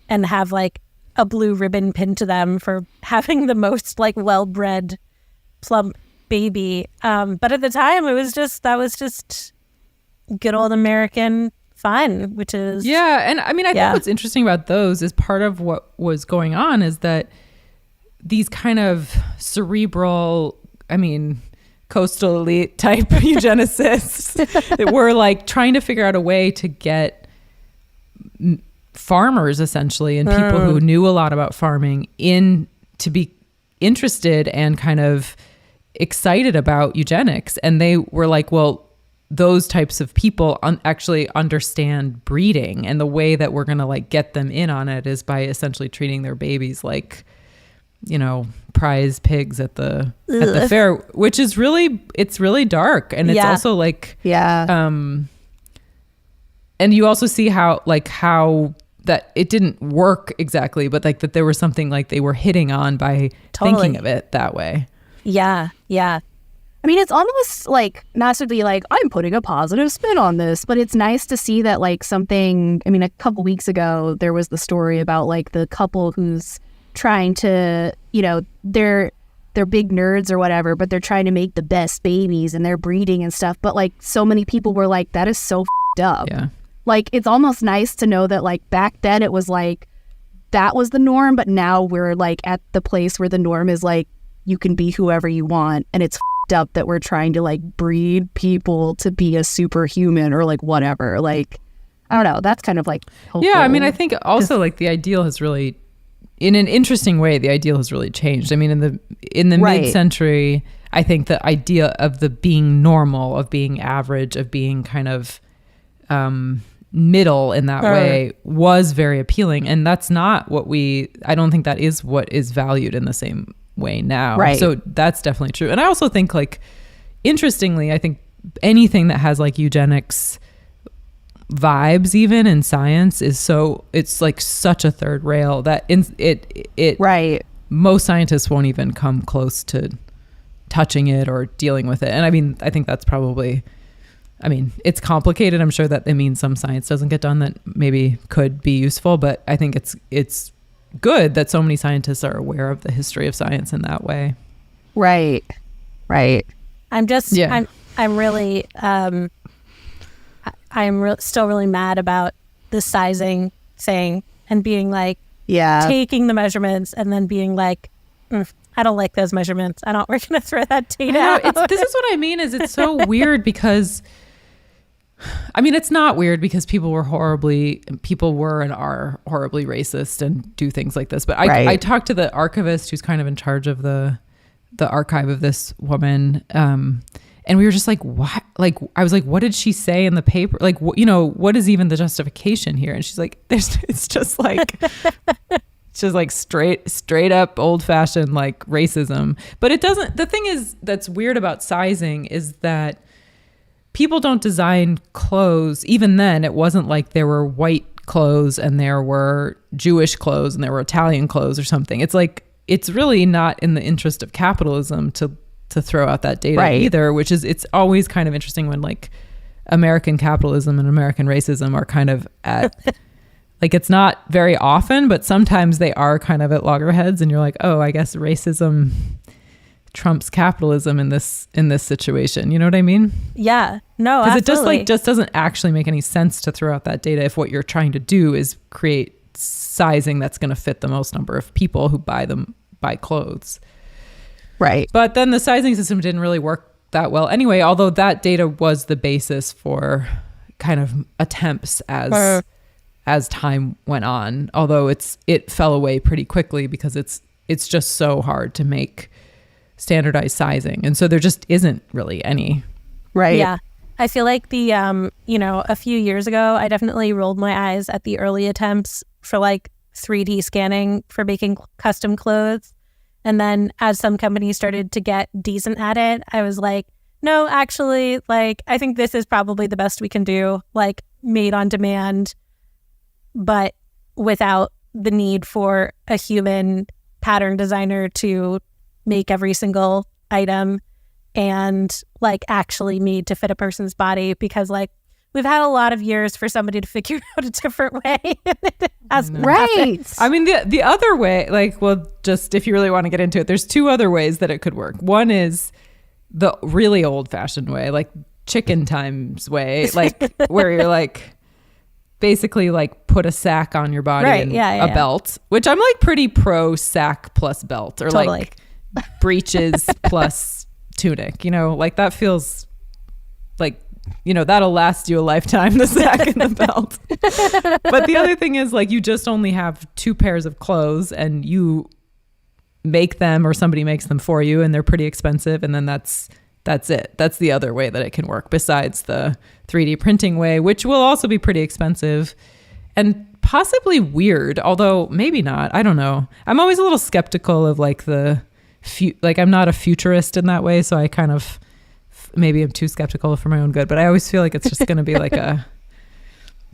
and have like a blue ribbon pinned to them for having the most like well-bred plump baby. But at the time that was just good old American fun, which is and I mean I think what's interesting about those is part of what was going on is that these kind of cerebral, I mean coastal elite type eugenicists that were like trying to figure out a way to get farmers essentially and people who knew a lot about farming in to be interested and kind of excited about eugenics. And they were like, well, those types of people actually understand breeding, and the way that we're going to like get them in on it is by essentially treating their babies like, you know, prize pigs at the fair, which is it's really dark. And it's also like, and you also see how that it didn't work exactly, but like that there was something like they were hitting on by thinking of it that way. Yeah. I mean, it's almost like not to be like, I'm putting a positive spin on this, but it's nice to see that like something, I mean, a couple weeks ago, there was the story about like the couple who's trying to, you know, they're big nerds or whatever, but they're trying to make the best babies and they're breeding and stuff. But like so many people were like, that is so f***ed up. Yeah. Like, it's almost nice to know that like back then it was like, that was the norm. But now we're like at the place where the norm is like, you can be whoever you want. And it's f***ed up that we're trying to like breed people to be a superhuman or like whatever. Like, I don't know. That's kind of like hopeful. Yeah. I mean, I think also like the ideal has really, in an interesting way, the ideal has really changed. I mean, in the mid-century, I think the idea of the being normal, of being average, of being kind of middle in that way was very appealing. And that's not what I don't think that is what is valued in the same way now. Right. So that's definitely true. And I also think like, interestingly, I think anything that has like eugenics vibes even in science it's like such a third rail that most scientists won't even come close to touching it or dealing with it. And I mean, I think that's probably, I mean, it's complicated. I'm sure that it means some science doesn't get done that maybe could be useful, but I think it's good that so many scientists are aware of the history of science in that way. Right. I'm just, I'm really, still really mad about the sizing thing and being like, taking the measurements and then being like, I don't like those measurements. We're going to throw that data out. This is what I mean is it's so weird because, I mean, it's not weird because people were and are horribly racist and do things like this. But I talked to the archivist who's kind of in charge of the archive of this woman. And we were just like, what? Like, I was like, what did she say in the paper? Like, what is even the justification here? And she's like, it's just like, straight up old fashioned like racism. But it doesn't, the thing is that's weird about sizing is that people don't design clothes. Even then, it wasn't like there were white clothes and there were Jewish clothes and there were Italian clothes or something. It's like, it's really not in the interest of capitalism to throw out that data either, which is, it's always kind of interesting when like American capitalism and American racism are kind of at, like, it's not very often, but sometimes they are kind of at loggerheads and you're like, oh, I guess racism trumps capitalism in this situation. You know what I mean? Yeah, no, because it just doesn't actually make any sense to throw out that data if what you're trying to do is create sizing that's going to fit the most number of people who buy clothes. Right. But then the sizing system didn't really work that well anyway, although that data was the basis for kind of attempts as time went on, although it fell away pretty quickly because it's just so hard to make standardized sizing. And so there just isn't really any. Right. Yeah. I feel like a few years ago, I definitely rolled my eyes at the early attempts for like 3D scanning for making custom clothes. And then as some companies started to get decent at it, I was like, no, actually, like, I think this is probably the best we can do, like made on demand, but without the need for a human pattern designer to make every single item and like actually made to fit a person's body, because like we've had a lot of years for somebody to figure out a different way. Right. I mean, the other way, like, well, just if you really want to get into it, there's two other ways that it could work. One is the really old fashioned way, like chicken times way, like where you're like, basically like put a sack on your body and a belt, which I'm like pretty pro sack plus belt, or totally. Like breeches plus tunic, like that feels like, that'll last you a lifetime, the sack and the belt. But the other thing is like, you just only have 2 pairs of clothes and you make them or somebody makes them for you and they're pretty expensive. And then that's it. That's the other way that it can work besides the 3D printing way, which will also be pretty expensive and possibly weird, although maybe not. I don't know. I'm always a little skeptical of like I'm not a futurist in that way. So I kind of, maybe I'm too skeptical for my own good, but I always feel like it's just going to be like a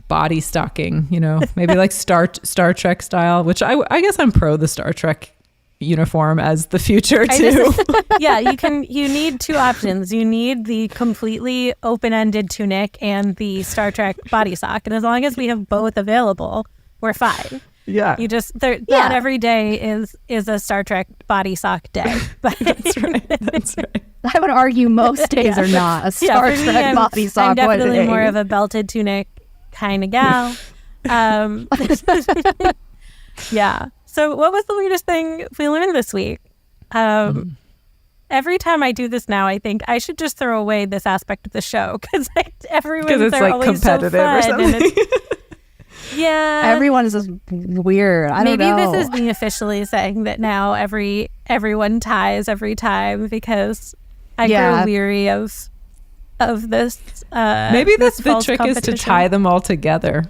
body stocking, maybe like Star Trek style, which I guess I'm pro the Star Trek uniform as the future too. You need 2 options. You need the completely open-ended tunic and the Star Trek body sock. And as long as we have both available, we're fine. Yeah. Not every day is a Star Trek body sock day. But That's right. I would argue most days are not a Star Trek body sock. I'm definitely more of a belted tunic kind of gal. Yeah. So what was the weirdest thing we learned this week? Every time I do this now, I think I should just throw away this aspect of the show because everyone's like always competitive so fun. Or something. Yeah. Everyone is just weird. I don't know. Maybe this is me officially saying that now everyone ties every time because I grow weary of this. Maybe the trick is to tie them all together.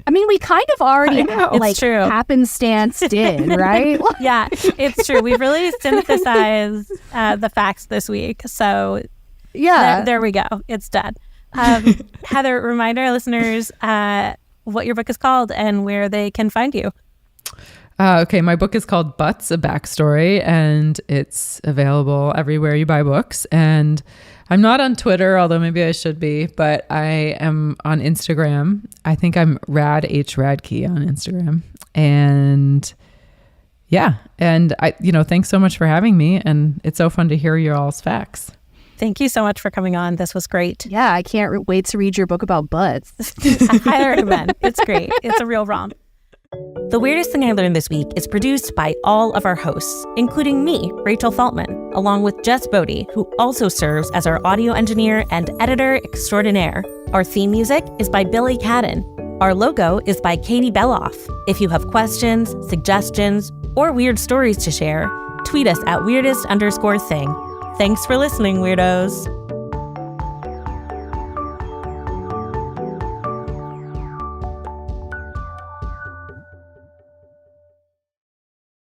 I mean, we kind of already happenstance did, right? Yeah, it's true. We really synthesized the facts this week. So there we go. It's done. Heather, remind our listeners what your book is called and where they can find you. Okay, my book is called Butts, A Backstory, and it's available everywhere you buy books. And I'm not on Twitter, although maybe I should be, but I am on Instagram. I think I'm radhradkey on Instagram. And Yeah. And thanks so much for having me. And it's so fun to hear your all's facts. Thank you so much for coming on. This was great. Yeah, I can't wait to read your book about butts. I highly recommend. It's great. It's a real romp. The Weirdest Thing I Learned This Week is produced by all of our hosts, including me, Rachel Feltman, along with Jess Bodie, who also serves as our audio engineer and editor extraordinaire. Our theme music is by Billy Cadden. Our logo is by Katie Beloff. If you have questions, suggestions, or weird stories to share, tweet us at weirdest_thing. Thanks for listening, weirdos.